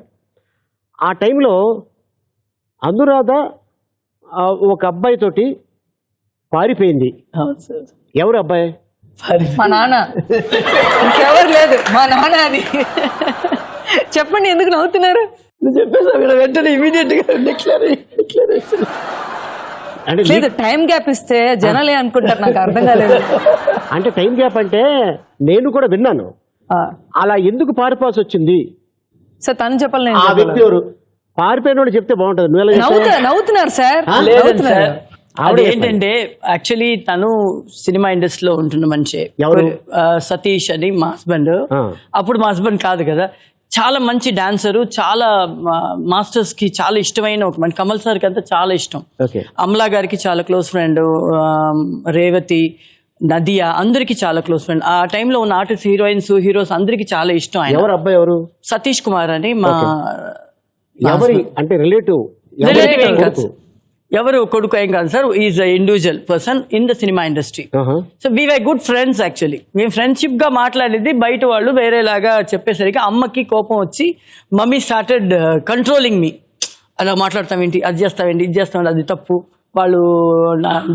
ఆ టైంలో అనురాధ ఒక అబ్బాయితోటి పారిపోయింది. అవును సార్. ఎవరు అబ్బాయి? మా నాన్న, ఇంకెవరు లేదు, మా నాన్న. అది చెప్పండి, ఎందుకు నవ్వుతున్నారు? చెప్పేసి అక్కడ వెంటనే ఇమీడియట్ గా డిక్లరేషన్. అంటే లేదు, టైం గ్యాప్ ఇస్తే జనాలే అనుకుంటారు, నాకు అర్థం కాలేదు. అంటే టైం గ్యాప్ అంటే నేను కూడా విన్నాను. అలా ఎందుకు పారిపోవాల్సి వచ్చింది? సో తను చెప్పాలి, ఆ వ్యక్తి ఎవరు? పారిపోయినోడు చెప్తే బాగుంటుంది. నువ్వు ఎలా చెప్తావు? నవ్వుతున్నారు సార్. లేదండి సార్, అది ఏంటంటే యాక్చువల్లీ తను సినిమా ఇండస్ట్రీలో ఉంటున్న మనిషి. ఎవరు? సతీష్ అని మా హస్బెండ్. అప్పుడు మా హస్బెండ్ కాదు కదా, చాలా మంచి డాన్సరు, చాలా మాస్టర్స్ కి చాలా ఇష్టమైన ఒక మంచి, కమల్ సార్ కి అంతా చాలా ఇష్టం. అమలా గారికి చాలా క్లోజ్ ఫ్రెండ్, రేవతి, నదియా అందరికి చాలా క్లోజ్ ఫ్రెండ్. ఆ టైంలో ఉన్న ఆర్టిస్ట్, హీరోయిన్స్, హీరోస్ అందరికి చాలా ఇష్టం. ఆయన ఎవరు అబ్బాయి ఎవరు? సతీష్ కుమార్ అని మా ఎవరి అంటే రిలేటివ్ ఏం కాదు, ఎవరు కొడుకు ఏం కాదు sir, is individual person in the cinema industry. So V Y good friends. Actually మేము ఫ్రెండ్షిప్ గా మాట్లాడేది, బయట వాళ్ళు వేరేలాగా చెప్పేసరికి అమ్మకి కోపం వచ్చి మమ్మీ స్టార్టెడ్ కంట్రోలింగ్ మీ. అలా మాట్లాడతామేంటి, అది చేస్తామేంటి, ఇది చేస్తామేంటి, అది తప్పు, వాళ్ళు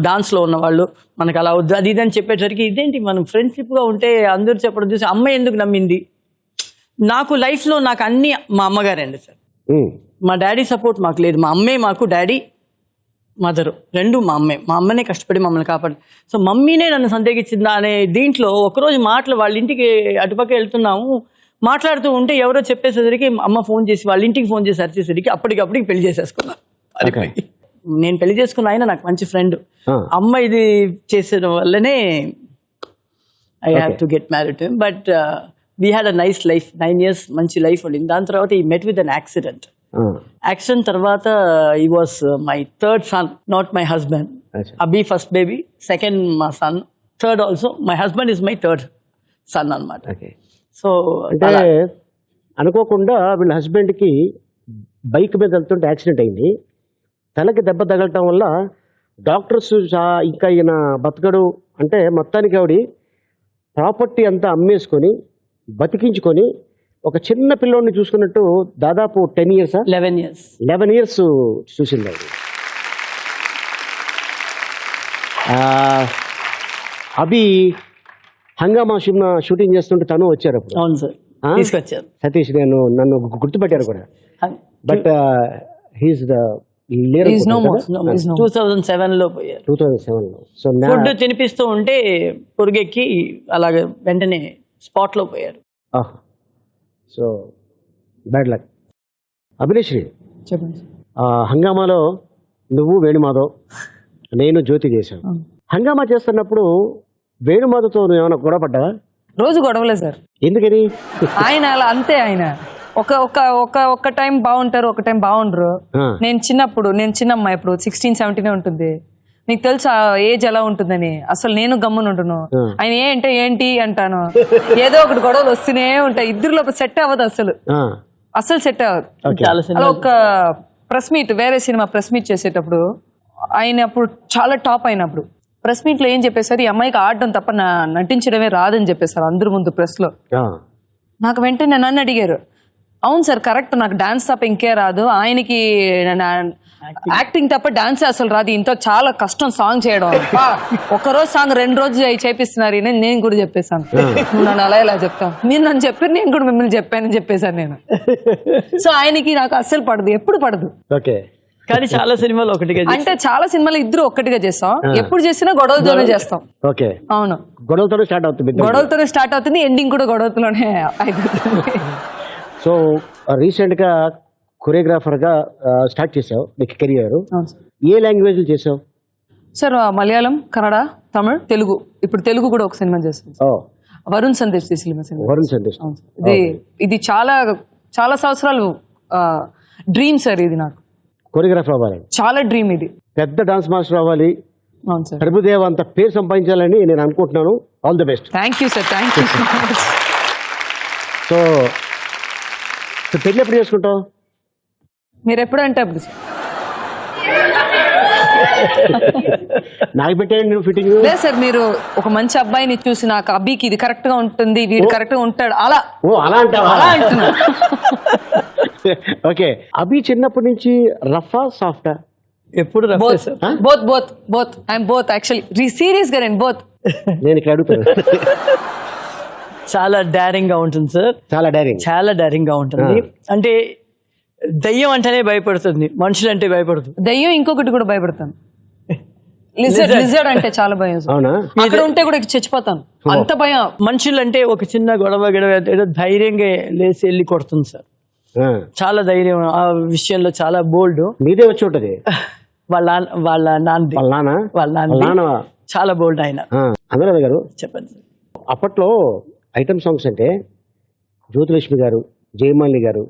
డాన్స్లో ఉన్న వాళ్ళు, మనకు అలా వద్దు, అది ఇది అని చెప్పేసరికి ఇదేంటి మనం ఫ్రెండ్షిప్గా ఉంటే అందరూ చెప్పడం చూసి అమ్మ ఎందుకు నమ్మింది. నాకు లైఫ్లో నాకు అన్ని మా అమ్మగారే అండి సార్. మా డాడీ సపోర్ట్ మాకు లేదు, మా అమ్మే మాకు, డాడీ మదరు రెండు మా అమ్మే. మా అమ్మనే కష్టపడి మమ్మల్ని కాపాడు. సో మమ్మీనే నన్ను సందేహించిందా అనే దీంట్లో ఒకరోజు మాటలు, వాళ్ళ ఇంటికి అటుపక్క వెళ్తున్నాము, మాట్లాడుతూ ఉంటే ఎవరో చెప్పేసరికి అమ్మ ఫోన్ చేసి వాళ్ళ ఇంటికి ఫోన్ చేసి అరిచేసరికి అప్పటికప్పటికి పెళ్లి చేసేసుకున్నా. నేను పెళ్లి చేసుకున్న ఆయన నాకు మంచి ఫ్రెండ్. అమ్మ ఇది చేసిన వల్లనే I have to get married. But we had a nice life, 9 years మంచి లైఫ్ ఉండింది. దాని తర్వాత he met with an accident. Accident తర్వాత he was my third son, not my husband. Abhi first baby, second మా son, third also my husband is my third son అన్నమాట. సో అంటే అనుకోకుండా వీళ్ళ హస్బెండ్కి బైక్ మీద వెళ్తుంటే యాక్సిడెంట్ అయింది. తలకి దెబ్బ తగలటం వల్ల డాక్టర్స్ ఇంకా ఈయన బతకడు అంటే మొత్తానికి ఆవిడ ప్రాపర్టీ అంతా అమ్మేసుకొని బతికించుకొని ఒక చిన్న పిల్లోడిని చూసుకున్నట్టు దాదాపు 10 years 11 years చూసింది ఆవిడ. అభి హంగామా సినిమా షూటింగ్ చేస్తుంటే తను వచ్చారు అప్పుడు. అవును సార్, తీసుకొచ్చారు సతీష్. నన్ను గుర్తుపెట్టారు కూడా. బట్ హీస్ ద 2007లో పోయారు. 2007లో. సో ఫుడ్ తినిపిస్తూ ఉంటే పొరుగెక్కి అలాగే వెంటనే స్పాట్ లో పోయారు. So bad luck. అభినేశ్రీ, చెప్పండి. హంగామాలో నువ్వు, వేణుమాధవ్, నేను, జ్యోతి చేశాను. హంగామా చేస్తున్నప్పుడు వేణుమాధవ్తో నువ్వు ఏమైనా గొడవ పడ్డావా? రోజు గొడవలే సార్. ఎందుకని? ఆయన అలా అంతే. ఆయన ఒక టైం బాగుంటారు, ఒక టైం బాగుండరు. నేను చిన్నమ్మాయి, ఇప్పుడు 16-17 ఉంటుంది. నీకు తెలుసా ఏజ్ ఎలా ఉంటుందని. అసలు నేను గమ్మున ఉంటును. ఆయన ఏంటి అంటాను, ఏదో ఒకటి గొడవలు వస్తూనే ఉంటాయి. ఇద్దరులో సెట్ అవ్వదు, అసలు సెట్ అవ్వదు. అలా ఒక ప్రెస్ మీట్, వేరే సినిమా ప్రెస్ మీట్ చేసేటప్పుడు ఆయన అప్పుడు చాలా టాప్ అయినప్పుడు ప్రెస్ మీట్ లో ఏం చెప్పేసారు, ఈ అమ్మాయికి ఆడడం తప్ప నటించడమే రాదని చెప్పేశారు అందరి ముందు ప్రెస్ లో. నాకు వెంటనే నన్ను అడిగారు, అవును సార్ కరెక్ట్, నాకు డాన్స్ తప్ప ఇంకే రాదు, ఆయనకి యాక్టింగ్ తప్ప డాన్స్ అసలు రాదు, ఇంత చాలా కష్టం సాంగ్ చేయడం, ఒక్కరోజు సాంగ్ 2 రోజులు చేపిస్తున్నారు. నేను కూడా చెప్పేశాను, నువ్వు నన్ను అలా ఇలా చెప్తాను, మీరు నన్ను చెప్పారు, నేను కూడా మిమ్మల్ని చెప్పానని చెప్పేశాను నేను. సో ఆయనకి నాకు అస్సలు పడదు, ఎప్పుడు పడదు. కానీ చాలా సినిమాలు ఒకటిగా చేశాం. అంటే చాలా సినిమాలు ఇద్దరు ఒక్కటిగా చేస్తాం, ఎప్పుడు చేసినా గొడవలతోనే చేస్తాం. ఓకే, అవును, గొడవలతోనే స్టార్ట్ అవుతుంది. గొడవలతోనే స్టార్ట్ అవుతుంది, ఎండింగ్ కూడా గొడవలతోనే అయిపోతుంది. సో రీసెంట్గా కొరియోగ్రాఫర్గా స్టార్ట్ చేసావు నీ కెరియర్. అవును సార్. ఏ లాంగ్వేజ్లు చేసావు? సార్ మలయాళం, కన్నడ, తమిళ్, తెలుగు. ఇప్పుడు తెలుగు కూడా ఒక సినిమా చేస్తాం. ఓ, వరుణ్ సందేశ్ సినిమా. వరుణ్ సందేశ్. అవును సార్. ఇది చాలా చాలా సంవత్సరాలు డ్రీమ్ సార్. ఇది నాకు కొరియోగ్రాఫర్ అవ్వాలి, చాలా డ్రీమ్. ఇది పెద్ద డాన్స్ మాస్టర్ అవ్వాలి. అవును సార్. ప్రభుదేవ్ అంత పేరు సంపాదించాలని నేను అనుకుంటున్నాను. All the best. Thank you sir, thank you so much. So పెళ్ళి ఎప్పుడు చేసుకుంటావు? మీరు ఎప్పుడంటే అప్పుడు సార్. నాకు పెట్టేయండి నువ్వు ఫిట్టింగ్. లేదు సార్, మీరు ఒక మంచి అబ్బాయిని చూసి నాకు అబ్బీకి ఇది కరెక్ట్ గా ఉంటుంది, వీడు కరెక్ట్ గా ఉంటాడు, అలా. ఓ, అలా అంటావా? అలా అంటున్నా. ఓకే, అభి చిన్నప్పటి నుంచి రఫా సాఫ్టా? ఎప్పుడు both both both both I'm both actually. Serious గా నేను బోత్. నేను ఇక్కడ అడుగుతాను. చాలా డైరింగ్ గా ఉంటుంది సార్. చాలా డైరింగ్, చాలా డైరింగ్ గా ఉంటుంది. అంటే దయ్యం అంటేనే భయపడుతుంది, మనుషులు అంటే భయపడదు. దయ్యం ఇంకొకటి కూడా భయపడతాను, లిజర్డ్ అంటే చాలా భయం సార్. అవునా? అక్కడ ఉంటే కూడా చచ్చిపోతాను, అంత భయం. మనుషులు అంటే ఒక చిన్న గొడవ ఏదో ధైర్యంగా లేచి వెళ్ళి కొడుతుంది సార్. చాలా ధైర్యం ఆ విషయంలో, చాలా బోల్డ్. మీదే వచ్చి ఉంటది. వాళ్ళ నాన్న చాలా బోల్డ్ ఆయన. అనురాధ గారు చెప్పండి. అప్పట్లో ఐటమ్ సాంగ్స్ అంటే జ్యోతిలక్ష్మి గారు, జయమాలిని గారు,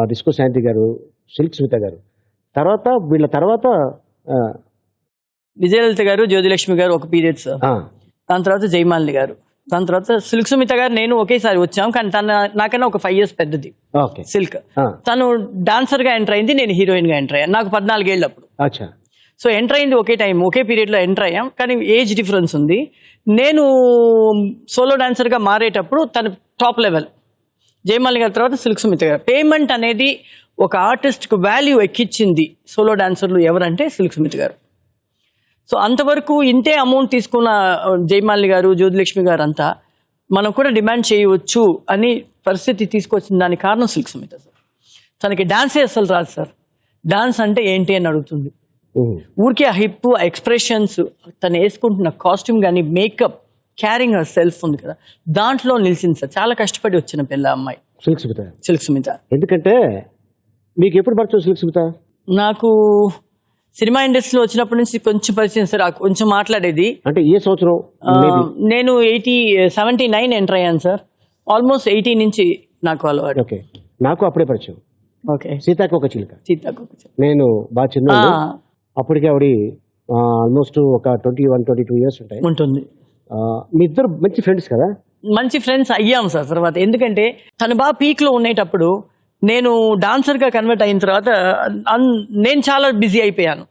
డిస్కో శాంతి గారు, సిల్క్ స్మిత గారు, తర్వాత వీళ్ళ తర్వాత విజయలలిత గారు, జ్యోతిలక్ష్మి గారు ఒక పీరియడ్ సార్. దాని తర్వాత జయమాలిని గారు, దాని తర్వాత సిల్క్ సుమిత గారు, నేను ఒకేసారి వచ్చాం. కానీ తన నాకన్నా ఒక 5 years పెద్దది సిల్క్. తను డాన్సర్ గా ఎంటర్ అయింది, నేను హీరోయిన్ గా ఎంటర్ అయ్యాను. నాకు 14 ఏళ్ళు అప్పుడు. సో ఎంటర్ అయింది ఒకే టైం, ఒకే పీరియడ్ లో ఎంటర్ అయ్యాం. కానీ ఏజ్ డిఫరెన్స్ ఉంది. నేను సోలో డాన్సర్ గా మారేటప్పుడు తను టాప్ లెవెల్, జయమాలిని గారి తర్వాత సిల్క్ సుమిత గారు. పేమెంట్ అనేది ఒక ఆర్టిస్ట్ కు వాల్యూ ఎక్కించింది సోలో డాన్సర్లు ఎవరంటే సిల్క్ సుమిత గారు. సో అంతవరకు ఇంతే అమౌంట్ తీసుకున్న జయమాలిని గారు, జ్యోతిలక్ష్మి గారు అంతా మనం కూడా డిమాండ్ చేయవచ్చు అని పరిస్థితి తీసుకొచ్చిన దానికి కారణం సిల్క్ సుమిత సార్. తనకి డాన్సే అసలు రాదు సార్. డాన్స్ అంటే ఏంటి అని అడుగుతుంది. ఊరికే ఆ హిప్, ఎక్స్ప్రెషన్స్, తను వేసుకుంటున్న కాస్ట్యూమ్ కానీ, మేకప్, క్యారింగ్ హర్ సెల్ఫ్ ఉంది కదా, దాంట్లో నిలిచింది సార్. చాలా కష్టపడి వచ్చిన పిల్ల అమ్మాయి సిల్క్ సుమిత. ఎందుకంటే మీకు ఎప్పుడు పరిచయం సిల్క్ సుమిత? నాకు సినిమా ఇండస్ట్రీలో వచ్చినప్పటి నుంచి కొంచెం పరిచయం సార్. కొంచెం మాట్లాడేది. అంటే ఏ సంవత్సరం? నేను 79 ఎంటర్ అయ్యాను సార్. ఆల్మోస్ట్ 80 నుంచి నాకు అలవాటు. ఓకే, నాకు అప్పుడే పరిచయం. ఓకే, సీతాకోక చిలుక. నేను బాగా చిన్న, అప్పటికే ఆవిడ ఆల్మోస్ట్ ఒక 21-22 years ఉంటుంది. మీ ఇద్దరు మంచి ఫ్రెండ్స్ కదా? మంచి ఫ్రెండ్స్ అయ్యాం సార్ తర్వాత. ఎందుకంటే తను బాగా పీక్ లో ఉండేటప్పుడు నేను డాన్సర్ గా కన్వర్ట్ అయిన తర్వాత నేను చాలా బిజీ అయిపోయాను.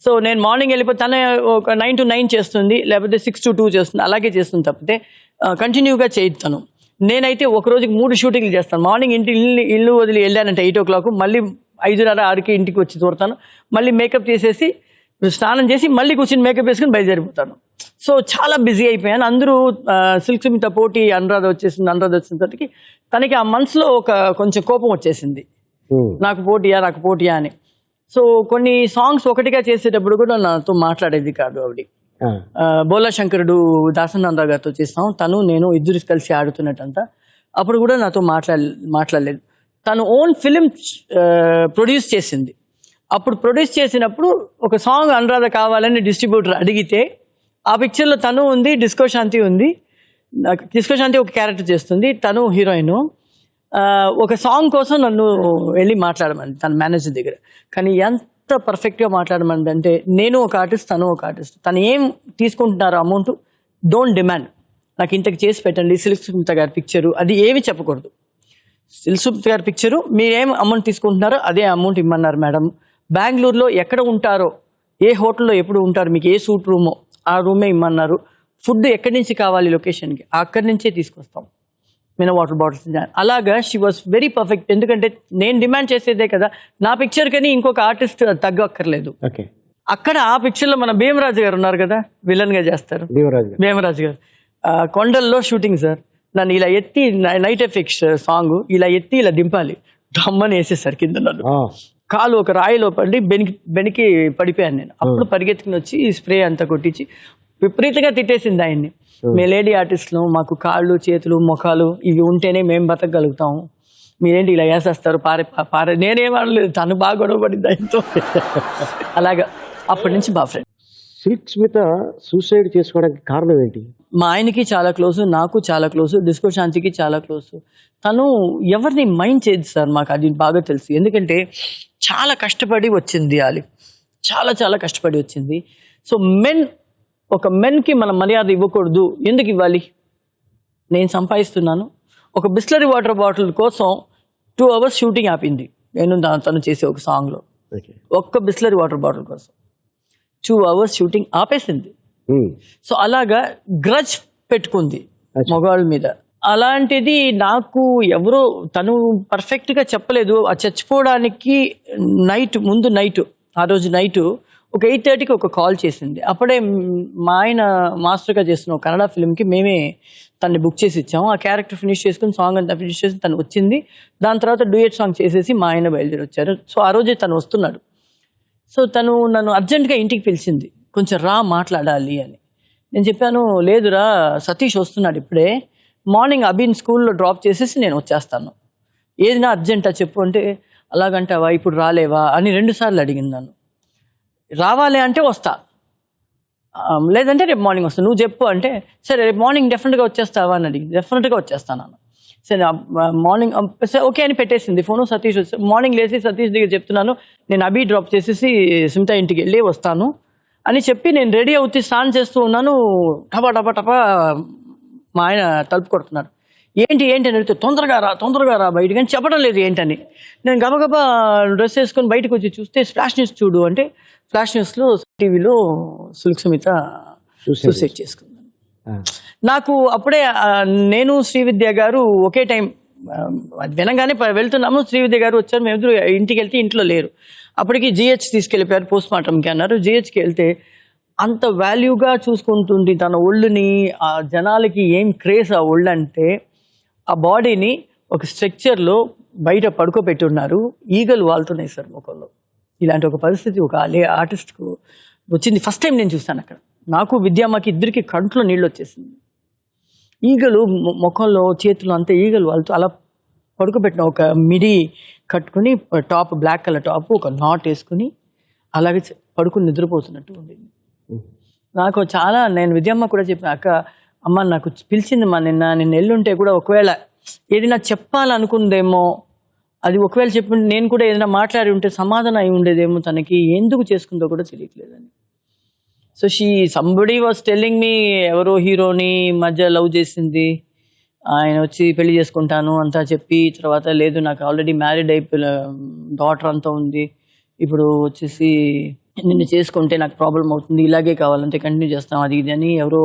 సో నేను మార్నింగ్ వెళ్ళిపోతే తన ఒక 9 to 9 చేస్తుంది, లేకపోతే 6 to 2 చేస్తుంది, అలాగే చేస్తుంది తప్పితే కంటిన్యూగా చేయను. నేనైతే ఒక రోజుకి 3 షూటింగ్లు చేస్తాను. మార్నింగ్ ఇల్లు వదిలి వెళ్ళానంటే 8 o'clock, మళ్ళీ 5:30-6కి ఇంటికి వచ్చి దూరతాను. మళ్ళీ మేకప్ చేసేసి స్నానం చేసి మళ్ళీ కూర్చొని మేకప్ వేసుకుని బయలుదేరిపోతాను. సో చాలా బిజీ అయిపోయాను. అందరూ సిల్క్ సుమిత పోటీ, అనురాధ వచ్చిన తర్వాతకి తనకి ఆ మనసులో ఒక కొంచెం కోపం వచ్చేసింది, నాకు పోటీయా అని. సో కొన్ని సాంగ్స్ ఒకటిగా చేసేటప్పుడు కూడా నాతో మాట్లాడేది కాదు ఆవిడ. బోలా శంకరుడు దాసనారాయణ గారితో చేస్తాం, తను నేను ఇద్దరు కలిసి ఆడుతున్నట్టంతా. అప్పుడు కూడా నాతో మాట్లాడలేదు. తను ఓన్ ఫిలిం ప్రొడ్యూస్ చేసింది. అప్పుడు ప్రొడ్యూస్ చేసినప్పుడు ఒక సాంగ్ అనురాధ కావాలని డిస్ట్రిబ్యూటర్ అడిగితే, ఆ పిక్చర్లో తను ఉంది, డిస్కో శాంతి ఉంది. డిస్కో శాంతి ఒక క్యారెక్టర్ చేస్తుంది, తను హీరోయిన్. ఒక సాంగ్ కోసం నన్ను వెళ్ళి మాట్లాడమంది తన మేనేజర్ దగ్గర. కానీ ఎంత పర్ఫెక్ట్గా మాట్లాడమంది అంటే, నేను ఒక ఆర్టిస్ట్, తను ఒక ఆర్టిస్ట్. తను ఏం తీసుకుంటున్నారో అమౌంట్ డోంట్ డిమాండ్, నాకు ఇంతకు చేసి పెట్టండి. సిల్క్ సుమిత గారి పిక్చరు అది ఏమి చెప్పకూడదు. సిల్క్ సుమిత గారి పిక్చరు మీరేం అమౌంట్ తీసుకుంటున్నారో అదే అమౌంట్ ఇమ్మన్నారు మేడం. బెంగళూరులో ఎక్కడ ఉంటారో, ఏ హోటల్లో ఎప్పుడు ఉంటారో, మీకు ఏ సూట్ రూమో ఆ రూమే ఇమ్మన్నారు. ఫుడ్ ఎక్కడి నుంచి కావాలి లొకేషన్కి, అక్కడి నుంచే తీసుకొస్తాం, మినరల్ వాటర్ బాటిల్స్. అలాగా షీ వాస్ వెరీ పర్ఫెక్ట్. ఎందుకంటే నేను డిమాండ్ చేసేదే కదా, నా పిక్చర్ కానీ ఇంకొక ఆర్టిస్ట్ తగ్గక్కర్లేదు. అక్కడ ఆ పిక్చర్లో మన భీమరాజు గారు ఉన్నారు కదా, విలన్ గా చేస్తారు. భీమరాజు గారు కొండల్లో షూటింగ్ సార్. నన్ను ఇలా ఎత్తి, నైట్ ఎఫెక్ట్స్ సాంగ్ ఇలా ఎత్తి ఇలా దింపాలి, డమ్మని వేసేసారు కింద. నన్ను కాలు ఒక రాయిలో పడి బెనికి పడిపోయాను నేను. అప్పుడు పరిగెత్తుకుని వచ్చి స్ప్రే అంతా కొట్టించి విపరీతంగా తిట్టేసింది ఆయన్ని. మే లేడీ ఆర్టిస్టులు, మాకు కాళ్ళు చేతులు ముఖాలు ఇవి ఉంటేనే మేము బతకగలుగుతాము, మీరేంటి ఇలా వేసేస్తారు పారే నేనేం అనలేదు, తను బాగా గొడవ పడింది ఆయనతో. అలాగా అప్పటి నుంచి బాగా ఫ్రెండ్. సిల్క్ స్మిత సూసైడ్ చేసుకోవడానికి కారణం ఏంటి? మా ఆయనకి చాలా క్లోజ్, నాకు చాలా క్లోజ్, డిస్కో శాంతికి చాలా క్లోజ్. తను ఎవరిని మైండ్ చేయదు సార్, మాకు అది బాగా తెలుసు. ఎందుకంటే చాలా కష్టపడి వచ్చింది ఆలి, చాలా చాలా కష్టపడి వచ్చింది. సో ఒక మెన్కి మనం మర్యాద ఇవ్వకూడదు, ఎందుకు ఇవ్వాలి? నేను సంపాదిస్తున్నాను. ఒక బిస్లరీ వాటర్ బాటిల్ కోసం 2 hours షూటింగ్ ఆపింది నేను తను చేసే ఒక సాంగ్లో. ఒక్క బిస్లరీ వాటర్ బాటిల్ కోసం 2 hours షూటింగ్ ఆపేసింది. సో అలాగా గ్రజ్ పెట్టుకుంది మగవాళ్ళ మీద. అలాంటిది నాకు ఎవరో తను పర్ఫెక్ట్గా చెప్పలేదు. ఆ చచ్చిపోవడానికి ముందు నైట్, ఆ రోజు నైటు ఒక 8:30కి ఒక కాల్ చేసింది. అప్పుడే మా ఆయన మాస్టర్గా చేస్తున్న ఒక కన్నడ ఫిల్మ్కి మేమే తన్ని బుక్ చేసి ఇచ్చాము. ఆ క్యారెక్టర్ ఫినిష్ చేసుకుని సాంగ్ అంతా ఫినిష్ చేసి తను వచ్చింది. దాని తర్వాత డ్యూయట్ సాంగ్ చేసేసి మా ఆయన బయలుదేరి వచ్చారు. సో ఆ రోజే తను వస్తున్నాడు. సో తను నన్ను అర్జెంటుగా ఇంటికి పిలిచింది, కొంచెం రా మాట్లాడాలి అని. నేను చెప్పాను, లేదురా సతీష్ వస్తున్నాడు ఇప్పుడే, మార్నింగ్ అభిన్ స్కూల్లో డ్రాప్ చేసేసి నేను వచ్చేస్తాను, ఏది నా అర్జెంటా చెప్పు అంటే, అలాగంటావా ఇప్పుడు రాలేవా అని 2 సార్లు అడిగింది నన్ను. రావాలి అంటే వస్తా, లేదంటే రేపు మార్నింగ్ వస్తాను, నువ్వు చెప్పు అంటే, సరే రేపు మార్నింగ్ డెఫినెట్గా వచ్చేస్తావా అని అడిగింది. డెఫినెట్గా వచ్చేస్తాను అన్న. సరే మార్నింగ్ ఓకే అని పెట్టేసింది ఫోను. సతీష్ మార్నింగ్ లేచి సతీష్ దగ్గర చెప్తున్నాను, నేను అభి డ్రాప్ చేసేసి సుమిత ఇంటికి వెళ్ళి వస్తాను అని చెప్పి నేను రెడీ అవుతూ స్నానం చేస్తూ ఉన్నాను. టపా మా ఆయన తలుపు కొడుతున్నారు. ఏంటి అని అడిగితే, తొందరగా రా బయటికి అని చెప్పడం లేదు ఏంటని. నేను గబగబా డ్రెస్ వేసుకొని బయటకు వచ్చి చూస్తే ఫ్లాష్ న్యూస్ చూడు అంటే, ఫ్లాష్ న్యూస్లో టీవీలో సిల్క్ సుమిత సూసైడ్ చేసుకున్నాను. నాకు అప్పుడే నేను శ్రీవిద్య గారు ఒకే టైం వినగానే వెళ్తున్నాము, శ్రీవిద్య గారు వచ్చారు, మేము ఇంటికి వెళ్తే ఇంట్లో లేరు. అప్పటికి GH తీసుకెళ్ళిపోయారు పోస్ట్ మార్టంకి అన్నారు. GHకి వెళ్తే అంత వాల్యూగా చూసుకుంటుంది తన ఒళ్ళుని. ఆ జనాలకి ఏం క్రేజ్ ఆ ఒళ్ళు అంటే, ఆ బాడీని ఒక స్ట్రక్చర్లో బయట పడుకోబెట్టి ఉన్నారు, ఈగలు వాళ్తున్నాయి సార్ ముఖంలో. ఇలాంటి ఒక పరిస్థితి ఒక ఆర్టిస్ట్కు వచ్చింది. ఫస్ట్ టైం నేను చూస్తాను అక్కడ. నాకు విద్యామ్మకి ఇద్దరికి కంట్లో నీళ్ళు వచ్చేసింది. ఈగలు ముఖంలో చేతులు అంతా ఈగలు వాళ్ళతో అలా పడుకోబెట్టిన, ఒక మిడి కట్టుకుని టాప్ బ్లాక్ కలర్ టాప్ ఒక నాట్ వేసుకుని అలాగే పడుకుని నిద్రపోతున్నట్టు ఉంది. నాకు చాలా, నేను విద్యమ్మ కూడా చెప్పిన, అక్క అమ్మ నాకు పిలిచింది మా నిన్న ఎల్లుంటే కూడా ఒకవేళ ఏదైనా చెప్పాలనుకుందేమో, అది ఒకవేళ చెప్పి నేను కూడా ఏదైనా మాట్లాడి ఉంటే సమాధానం అయి ఉండేదేమో, తనకి ఎందుకు చేసుకుందో కూడా తెలియట్లేదని. So somebody was telling me, ఎవరో హీరోని మధ్య లవ్ చేసింది, ఆయన వచ్చి పెళ్లి చేసుకుంటాను అంతా చెప్పి, తర్వాత లేదు నాకు ఆల్రెడీ మ్యారీడ్ అయిపోయి డాటర్ అంతా ఉంది, ఇప్పుడు వచ్చేసి నిన్ను చేసుకుంటే నాకు ప్రాబ్లం అవుతుంది, ఇలాగే కావాలంటే కంటిన్యూ చేస్తాం అది ఇది అని ఎవరో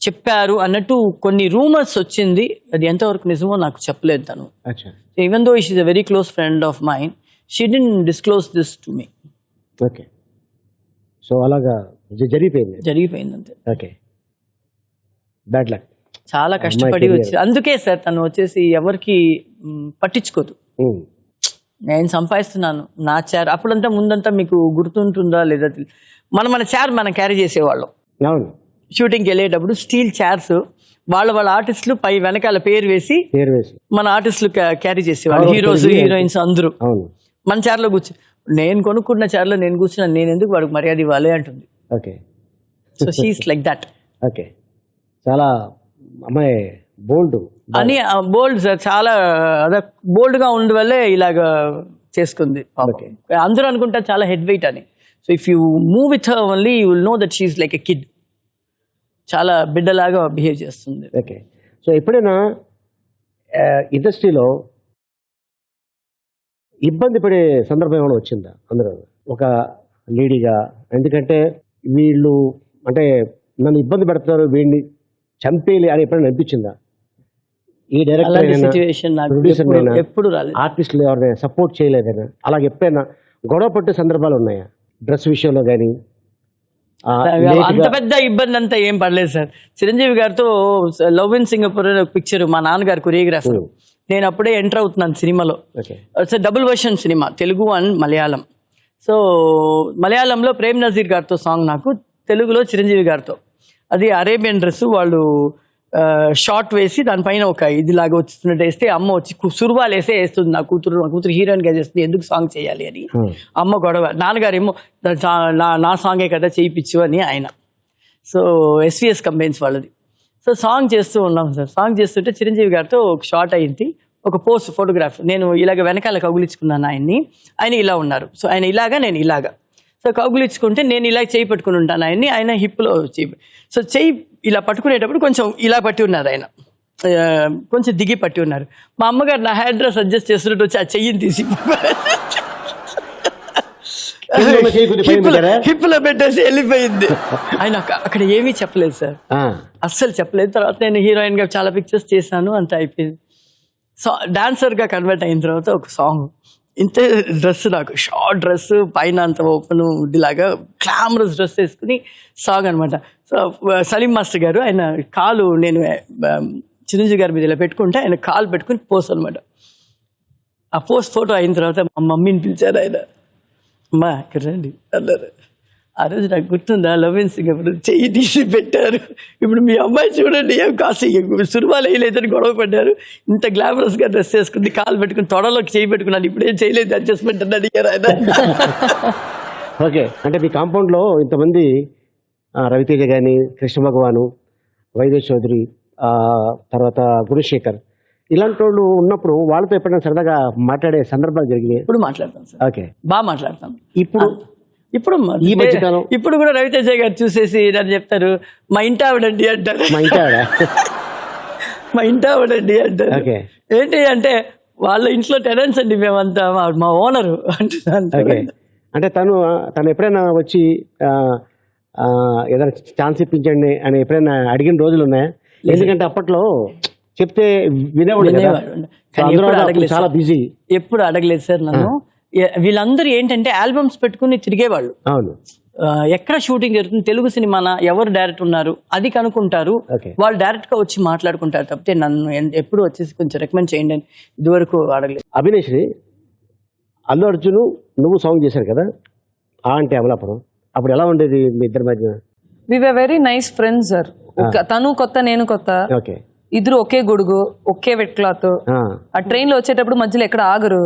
చెప్పారు అన్నట్టు కొన్ని రూమర్స్ వచ్చింది. అది ఎంతవరకు నిజమో నాకు చెప్పలేదు తను. Even though she is a very close friend of mine, she didn't disclose this to me. Okay, so అలాగా జరిగిపోయింది అంతే. Okay, bad luck. చాలా కష్టపడి వచ్చి, అందుకే సార్ తను వచ్చేసి ఎవరికి పట్టించుకోదు. నేను సంపాదిస్తున్నాను నా చైర్. అప్పుడంతా ముందంతా మీకు గుర్తుంటుందా లేదా, మన చైర్ మనం క్యారీ చేసేవాళ్ళం. అవును, షూటింగ్కి వెళ్ళేటప్పుడు స్టీల్ చైర్స్ వాళ్ళ ఆర్టిస్టులు పై వెనకాల పేరు వేసి మన ఆర్టిస్టులు క్యారీ చేసేవాళ్ళు, హీరోస్ హీరోయిన్స్ అందరూ. మన చైర్లో నేను కొనుక్కున్న చైర్లో నేను కూర్చున్నాను, నేను ఎందుకు వాడికి మర్యాద ఇవ్వాలి అంటుంది. Okay, so she is like that. Okay, చాలా అమ్మాయి బోల్డ్ సార్, చాలా అదే బోల్డ్గా ఉండి వల్లే ఇలాగ చేసుకుంది. అందరూ అనుకుంటారు చాలా హెడ్ వెయిట్ అని. So if you move with her only you will know that she is like a kid. చాలా బిడ్డలాగా బిహేవ్ చేస్తుంది. ఓకే, సో ఎప్పుడైనా ఇండస్ట్రీలో ఇబ్బంది పడే సందర్భం ఏమైనా వచ్చిందా అందరూ ఒక లేడీగా? ఎందుకంటే వీళ్ళు అంటే నన్ను ఇబ్బంది పెడతారు, వీడిని చంపేయాలి అని ఎప్పుడైనా అనిపించిందా? ఈ డైరెక్టర్ ఎప్పుడు రాలేదు, ఆర్టిస్టులు ఎవరైనా సపోర్ట్ చేయలేదైనా, అలాగే ఎప్పుడైనా గొడవ పట్టే సందర్భాలు ఉన్నాయా? డ్రెస్ విషయంలో కానీ? అంత పెద్ద ఇబ్బంది అంతా ఏం పడలేదు సార్. చిరంజీవి గారితో లవ్ ఇన్ సింగపూర్ పిక్చర్ మా నాన్నగారు కొరియోగ్రాఫర్, నేను అప్పుడే ఎంటర్ అవుతున్నాను సినిమాలో. It's double version cinema, Telugu and Malayalam. So మలయాళంలో ప్రేమ్ నజీర్ గారితో సాంగ్ నాకు, తెలుగులో చిరంజీవి గారితో. అది అరేబియన్ డ్రెస్, వాళ్ళు షార్ట్ వేసి దానిపైన ఒక ఇదిలాగా వచ్చినట్టు వేస్తే అమ్మ వచ్చి సుర్వాలు వేస్తుంది, నా కూతురు హీరోయిన్గా చేస్తుంది, ఎందుకు సాంగ్ చేయాలి అని అమ్మ గొడవ. నాన్నగారేమో నా సాంగే కదా చేయిపించు అని ఆయన. సో ఎస్విఎస్ కంపెనీస్ వాళ్ళది. సో సాంగ్ చేస్తూ ఉన్నాం సార్. సాంగ్ చేస్తుంటే చిరంజీవి గారితో ఒక షార్ట్ అయింది, ఒక పోస్ట్ ఫోటోగ్రాఫ్. నేను ఇలాగ వెనకాల కౌగులించుకున్నాను ఆయన్ని, ఆయన ఇలా ఉన్నారు. సో ఆయన ఇలాగా, నేను ఇలాగా. సో కౌగులించుకుంటే నేను ఇలా చేయి పట్టుకుని ఉంటాను ఆయన్ని, ఆయన హిప్లో చేయి. సో చెయ్యి ఇలా పట్టుకునేటప్పుడు కొంచెం ఇలా పట్టి ఉన్నారు ఆయన, కొంచెం దిగి పట్టి ఉన్నారు. మా అమ్మగారు నా హెయిర్ డ్రెస్ అడ్జస్ట్ చేస్తున్నట్టు వచ్చి ఆ చెయ్యిని తీసి హిప్ లో పెట్టేసి వెళ్ళిపోయింది. ఆయన అక్కడ ఏమీ చెప్పలేదు సార్, అస్సలు చెప్పలేదు. తర్వాత నేను హీరోయిన్ గా చాలా పిక్చర్స్ చేశాను, అంత అయిపోయింది. సో డాన్సర్ గా కన్వర్ట్ అయిన తర్వాత ఒక సాంగ్, ఇంతే డ్రెస్, నాకు షార్ట్ డ్రెస్ పైన అంత ఓపెన్ ఇదిలాగా గ్లామరస్ డ్రెస్ వేసుకుని సాంగ్ అనమాట. సో సలీం మాస్టర్ గారు ఆయన కాలు నేను చిరంజీవి గారి మీద ఇలా పెట్టుకుంటే ఆయన కాలు పెట్టుకుని పోస్ట్ అనమాట. ఆ పోస్ట్ ఫోటో అయిన తర్వాత మా మమ్మీని పిలిచారు ఆయన, అమ్మా ఇక్కడ రండి అన్నారు. ఆ రోజు నాకు గుర్తుందా, లవెన్ సింగ్ అప్పుడు చెయ్యి తీసి పెట్టారు. ఇప్పుడు మీ అమ్మాయి చూడండి ఏం కాసి సురువాలు వేయలేదని గొడవ పడ్డారు, ఇంత గ్లామరస్గా డ్రెస్ వేసుకుంది, కాలు పెట్టుకుని తొడలోకి చేయి పెట్టుకున్నాను, ఇప్పుడు ఏం చేయలేదు అడ్జస్ట్మెంట్ అని అడిగారు ఆయన. ఓకే, అంటే మీ కాంపౌండ్లో ఇంతమంది రవితేజ కానీ, కృష్ణ భగవాను, వైద్య చౌదరి, తర్వాత గురుశేఖర్, ఇలాంటి వాళ్ళు ఉన్నప్పుడు వాళ్ళతో ఎప్పుడైనా సరదాగా మాట్లాడే సందర్భాలు జరిగినాయి? ఇప్పుడు మాట్లాడతాం సార్. ఓకే, బాగా మాట్లాడతాం. ఇప్పుడు ఈ మధ్యకాలం ఇప్పుడు కూడా రవితేజ గారు చూసేసి నన్ను చెప్తారు, మా ఇంటి ఆవిడండి అంటారు. మా ఇంటి ఆవిడ మా ఇంటి ఆవిడండి అంటారు. ఏంటి అంటే వాళ్ళ ఇంట్లో టెనెంట్స్ అండి మేమంతా, మా ఓనరు అంటున్నారు. అంటే తను ఎప్పుడైనా వచ్చి ఏదైనా ఛాన్స్ ఇప్పించండి అని ఎప్పుడైనా అడిగిన రోజులు ఉన్నాయా? ఎందుకంటే అప్పట్లో చెప్తే వినేవాడు, చాలా బిజీ. ఎప్పుడు అడగలేదు సార్ నన్ను. వీళ్ళందరూ ఏంటంటే ఆల్బమ్స్ పెట్టుకుని తిరిగేవాళ్ళు. అవును, ఎక్కడ షూటింగ్ జరుగుతుంది, తెలుగు సినిమానా, ఎవరు డైరెక్ట్ ఉన్నారు అది కనుక్కుంటారు. వాళ్ళు డైరెక్ట్ గా వచ్చి మాట్లాడుకుంటారు తప్పితే నన్ను ఎప్పుడు వచ్చేసి కొంచెం రికమెండ్ చేయండి అని ఇదివరకు అడగలేదు. అభినేష్ని అల్లు అర్జున్ నువ్వు సాంగ్ చేశారు కదా, అంటే అమలాపురం, అప్పుడు ఎలా ఉండేది మీ ఇద్దరి మధ్య? We were very nice friends sir. తను కొత్త, నేను కొత్త, ఇద్దరు ఒకే గొడుగు, ఒకే వెట్ క్లాత్. ఆ ట్రైన్ లో వచ్చేటప్పుడు మధ్యలో ఎక్కడ ఆగరు,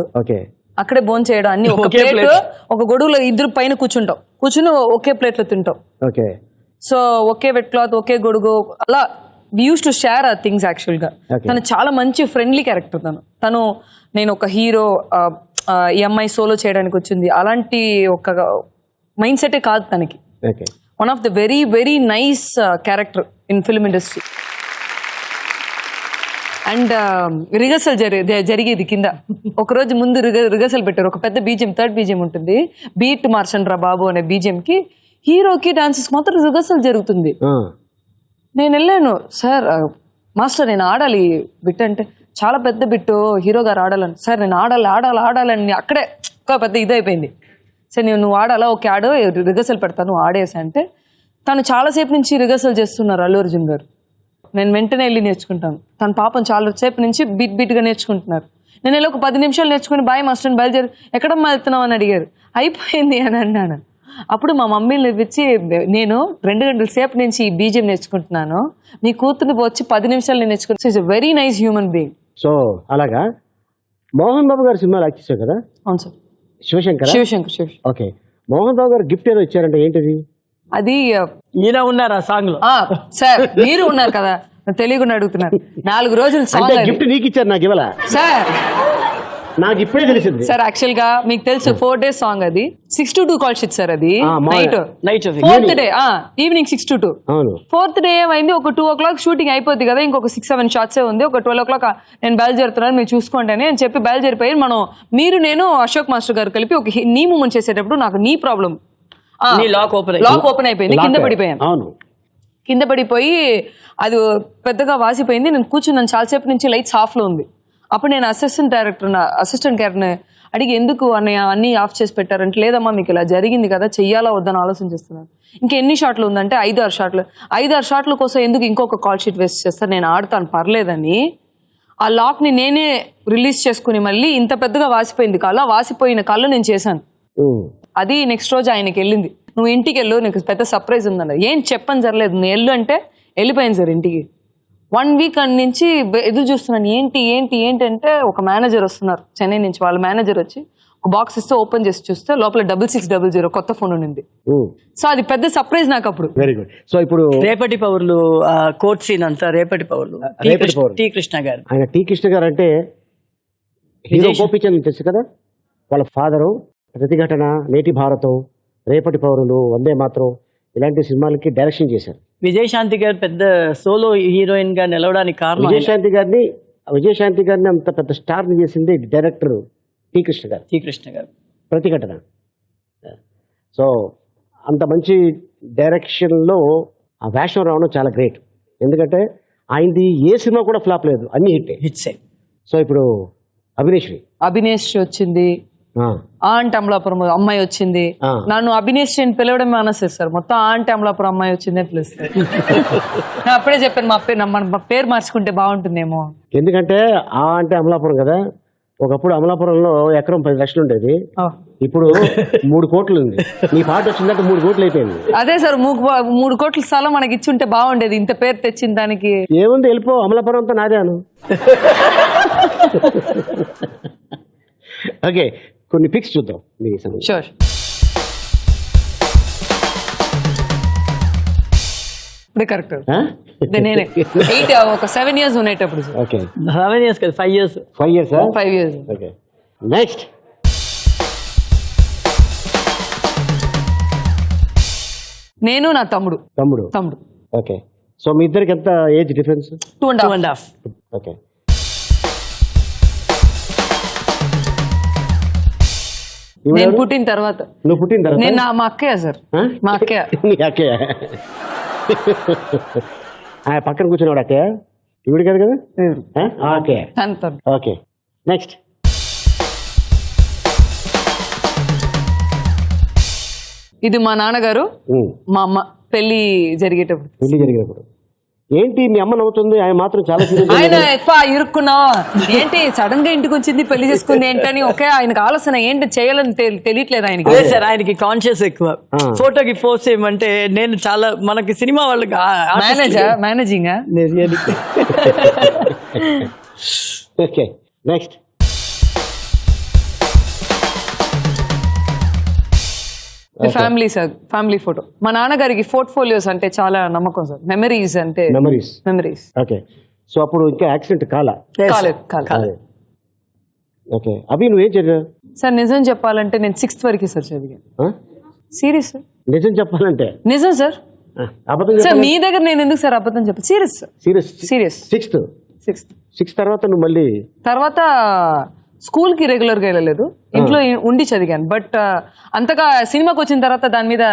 అక్కడే భోజనం చేయడం, అన్ని ఒక ప్లేట్, ఒక గొడుగులో ఇద్దరు పైన కూర్చుని ఒకే ప్లేట్ లో తింటాం. సో ఒకే వెట్ క్లాత్, ఒకే గొడుగు, అలా వి యూస్ టు షేర్ ఆ థింగ్స్. యాక్చువల్ గా తను చాలా మంచి ఫ్రెండ్లీ క్యారెక్టర్. తను నేను ఒక హీరో, ఈ అమ్మాయి సోలో చేయడానికి వచ్చింది అలాంటి ఒక మైండ్ సెటే కాదు తనకి. One of the very very nice character in film industry. And rehearsal జరిగేది కింద. ఒకరోజు ముందు రిహర్సల్ పెట్టారు, ఒక పెద్ద బీజిఎం, థర్డ్ బీజిఎం ఉంటుంది, బీట్ మార్చండి రా బాబు అనే బీజిఎం కి హీరోకి డాన్సెస్ మాత్రం రిహర్సల్ జరుగుతుంది. నేను వెళ్ళాను, సార్ మాస్టర్ నేను ఆడాలి బిట్ అంటే, చాలా పెద్ద బిట్టు హీరో గారు ఆడాలని. సార్ నేను ఆడాలని అక్కడే ఒక పెద్ద ఇదైపోయింది. సరే నువ్వు ఆడాలా, ఓకే ఆడు, రిహర్సల్ పెడతాను ఆడేసి అంటే, తను చాలాసేపు నుంచి రిహర్సల్ చేస్తున్నారు అల్లు అర్జున్ గారు. నేను వెంటనే వెళ్ళి నేర్చుకుంటాను. తన పాపం చాలా సేపు నుంచి బీట్గా నేర్చుకుంటున్నారు. నేను వెళ్ళి ఒక 10 నిమిషాలు నేర్చుకుని బాయ్ మాస్టర్ బయలుదేరి ఎక్కడమ్మా వెళ్తున్నావు అని అడిగారు. అయిపోయింది అని అన్నాను. అప్పుడు మా మమ్మీని లేపించి, నేను 2 గంటల సేపు నుంచి ఈ బీజియం నేర్చుకుంటున్నాను, మీ కూతుర్ని వచ్చి 10 నిమిషాలు నేర్చుకుంటాను. It's very nice human being. So అలాగా మోహన్ బాబు గారు సినిమాలు యాక్ట్ చేశారు కదా? అవును సార్. శివశంకర్. ఓకే, మోహన్ బాబు గారు గిఫ్ట్ ఏదో ఇచ్చారంటే ఏంటిది? అది ఈయన ఉన్నారు ఆ సాంగ్ లో. సార్ మీరు ఉన్నారు కదా, తెలియకుండా అడుగుతున్నారు. 4 రోజులు సాంగ్ గిఫ్ట్ నీకు ఇచ్చారు, నాకు ఇవ్వాల సార్. నాకు ఇప్పుడే తెలిసింది సార్. యాక్చువల్ గా మీకు తెలుసు 4 days సాంగ్ అది, 6 to 2 కాల్ షీట్ సార్. అది night 4th day evening 6 to 2. 4th day ఏమైంది, ఒక 2 o'clock షూటింగ్ అయిపోద్ది కదా, ఇంకొక 6-7 షాట్స్ ఉంది, ఒక 12 o'clock నేను బయలుదేరుతున్నాను మీరు చూసుకోండి అని చెప్పి బయలుదేరిపోయి నేను అశోక్ మాస్టర్ గారు కలిపి ఒక నీ మూమెంట్ చేసేటప్పుడు నాకు నీ ప్రాబ్లం, లాక్ ఓపెన్ అయిపోయింది, కింద పడిపోయాను. కింద పడిపోయి అది పెద్దగా వాసిపోయింది. నేను కూర్చున్నాను చాలాసేపు నుంచి, లైట్స్ ఆఫ్ లో ఉంది. అప్పుడు నేను అసిస్టెంట్ క్యారెక్టర్ని అడిగి, ఎందుకు అన్నీ ఆఫ్ చేసి పెట్టారంటే, లేదమ్మా మీకు ఇలా జరిగింది కదా, చెయ్యాలా వద్దని ఆలోచించేస్తున్నాను. ఇంకా ఎన్ని షాట్లు ఉందంటే 5-6 షాట్లు. 5-6 షాట్ల కోసం ఎందుకు ఇంకొక కాల్ షీట్ వేస్ట్ చేస్తారు, నేను ఆడతాను పర్లేదని ఆ లాక్ ని నేనే రిలీజ్ చేసుకుని మళ్ళీ ఇంత పెద్దగా వాసిపోయింది కళ్ళ, వాసిపోయిన కళ్ళు నేను చేశాను. అది నెక్స్ట్ రోజు ఆయనకి వెళ్ళింది, నువ్వు ఇంటికి వెళ్ళు, నీకు పెద్ద సర్ప్రైజ్ ఉందన్నారు. ఏం చెప్పని జరలేదు, నువ్వు వెళ్ళు అంటే వెళ్ళిపోయింది సార్ ఇంటికి. 1 వీక్ నుంచి ఎదురు చూస్తున్నాను, ఏంటి ఏంటి ఏంటి అంటే ఒక మేనేజర్ వస్తున్నారు చెన్నై నుంచి. వాళ్ళ మేనేజర్ వచ్చి ఒక బాక్స్ ఇస్తే ఓపెన్ చేసి చూస్తే లోపల 6600 కొత్త ఫోన్ ఉండింది. సో అది పెద్ద సర్ప్రైజ్ నాకు అప్పుడు. Very good. సో ఇప్పుడు రేపటి పౌరులు కోర్ట్ సీన్ అంతా రేపటి పౌరులు రేపటి పౌరులు. టి కృష్ణ గారు. ఆయన టి కృష్ణ గారు అంటే హీరో గోపీచంద్ తెలుసు కదా, వాళ్ళ ఫాదరు. ప్రతిఘటన, నేటి భారతం, రేపటి పౌరులు, వందే మాత్రం ఇలాంటి సినిమాలకి డైరెక్షన్ చేశారు. విజయశాంతి గారు పెద్ద సోలో హీరోయిన్ గా నిలవడానికి కారణం విజయశాంతి గారిని అంత పెద్ద స్టార్ చేసింది డైరెక్టర్ టి కృష్ణ గారు. టి కృష్ణ గారు ప్రతిఘటన. సో అంత మంచి డైరెక్షన్లో ఆ వేషం రావడం చాలా గ్రేట్. ఎందుకంటే ఆయనది ఏ సినిమా కూడా ఫ్లాప్ లేదు, అన్ని హిట్స్. సో ఇప్పుడు అభినేశ్రీ వచ్చింది, ఆంట్ అమలాపురం అమ్మాయి వచ్చింది. నన్ను అభినేశ్రీ అని పిలవడమే అనలేదు సార్, మొత్తం ఆంట్ అమలాపురం అమ్మాయి వచ్చిందే పిలుస్తారు. నేను అప్పుడే చెప్పాను మా పేరు మార్చుకుంటే బాగుంటుందేమో. ఎందుకంటే ఆ అంటే అమలాపురం కదా, ఒకప్పుడు అమలాపురంలో ఎకరం 10 లక్షలు ఉండేది, ఇప్పుడు 3 కోట్లు ఉంది. నీ పాట వచ్చిందంటే 3 కోట్లు అయిపోయింది. అదే సార్, 3 కోట్ల స్థలం మనకి ఇచ్చుంటే బాగుండేది, ఇంత పేరు తెచ్చిన దానికి. ఏముంది, వెళ్ళిపో, అమలాపురం అంతా నాదేను. ఓకే, కొన్ని పిక్స్ చూద్దాం. షూర్. ఇప్పుడు కరెక్ట్ నేనే 8 ఒక 7 years ఉండేటప్పుడు. ఓకే, 7 years కదా, 5 years. 5 years. 5 years. Okay, next. నేను నా తమ్ముడు. ఓకే, సో మీ ఇద్దరికి ఎంత ఏజ్ డిఫరెన్స్? 2.5. ఓకే, నేను పుట్టిన తర్వాత. నువ్వు పుట్టిన తర్వాత? నేను మా అక్కయ్య సార్, మా అక్కయ్య. నీ అక్కయ్య? పక్కన కూర్చున్నాడు అక్కయ్య, ఇవిడు కాదు కదా? అక్కయ్య. Okay, next. ఇది మా నాన్నగారు, మా అమ్మ పెళ్లి జరిగేటప్పుడు. ఏంటి మీ అమ్మ నవ్వుతుంది, ఆయన మాత్రం చాలా ఆయన ఎక్కువ ఇరుక్కున్నావా ఏంటి, సడన్ గా ఇంటికి వచ్చింది పెళ్లి చేసుకుంది ఏంటని ఒకే ఆయనకు ఆలోచన, ఏంటి చేయాలని తెలియట్లేదు ఆయనకి. సార్ ఆయనకి కాన్షియస్ ఎక్కువ. ఫోటోకి పోస్ట్ చేయమంటే నేను చాలా, మనకి సినిమా వాళ్ళకి managing. Okay, next. Family sir, family photo. మా నాన్నగారికి పోర్ట్ఫోలియోస్ అంటే చాలా నమ్మకం సార్, మెమరీస్ అంటే. మెమరీస్. ఓకే, సో అప్పుడు ఇంకా యాక్సిడెంట్ కాలేదు. ఓకే, అభి నువ్వేం చదివావు సార్? నిజం చెప్పాలంటే నేను 6th వరకు సార్ చదివాను. సీరియస్? నిజం చెప్పాలంటే నిజం సార్. సార్ మీ దగ్గర నేను ఎందుకు సార్ అబద్ధం చెప్పాను? సీరియస్. 6th తర్వాత నువ్వు మళ్ళీ తర్వాత స్కూల్ కి రెగ్యులర్ గా వెళ్ళలేదు, ఇంట్లో ఉండి చదివాను. బట్ అంతగా సినిమాకి వచ్చిన తర్వాత దాని మీద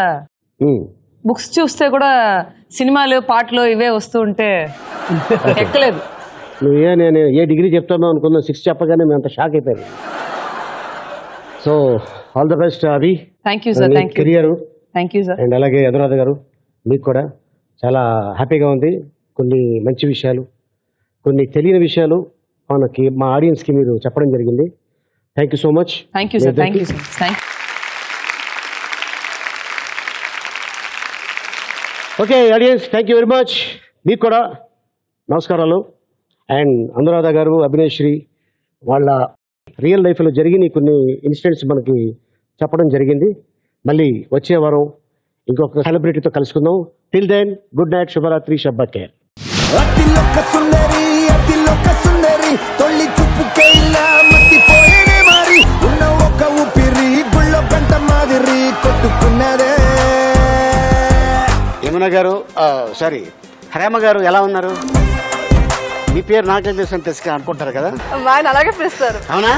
బుక్స్ చూస్తే కూడా సినిమాలు పాటలు ఇవే వస్తూ ఉంటే ఎక్కలేదు. నేను ఏ డిగ్రీ చెప్తానో అనుకున్నా, 6 చెప్పగానే మేము అంత షాక్ అయిపోయాను. So all the best Abhi. Thank you sir. Career. Thank you sir. And అలాగే అనురాధ గారు, మీకు కూడా చాలా హ్యాపీగా ఉంది. కొన్ని మంచి విషయాలు, కొన్ని తెలియని విషయాలు మనకి, మా ఆడియన్స్కి మీరు చెప్పడం జరిగింది. Thank you so much. Thank you sir. Thank you sir. Okay audience, thank you very much. మీకు కూడా నమస్కారాలు. అండ్ అనురాధ గారు, అభినేశ్రీ వాళ్ళ రియల్ లైఫ్లో జరిగిన కొన్ని ఇన్సిడెంట్స్ మనకి చెప్పడం జరిగింది. మళ్ళీ వచ్చే వారం ఇంకొక సెలబ్రిటీతో కలుసుకుందాం. టిల్ దెన్, గుడ్ నైట్, శుభరాత్రి, షబ్బా ఖైర్. తొల్లి చూపుకే ఇలా మత్తిపోయేనే మారి ఉన్న ఒక ఊపిరి గుళ్ళో గంట మాదిరి కొట్టుకున్నదే. యమున గారు, సారీ హరేమ గారు ఎలా ఉన్నారు? మీ పేరు నాకే తెలుసు అని తెలుసు అనుకుంటారు కదా? అలాగే పిలుస్తారు. అవునా?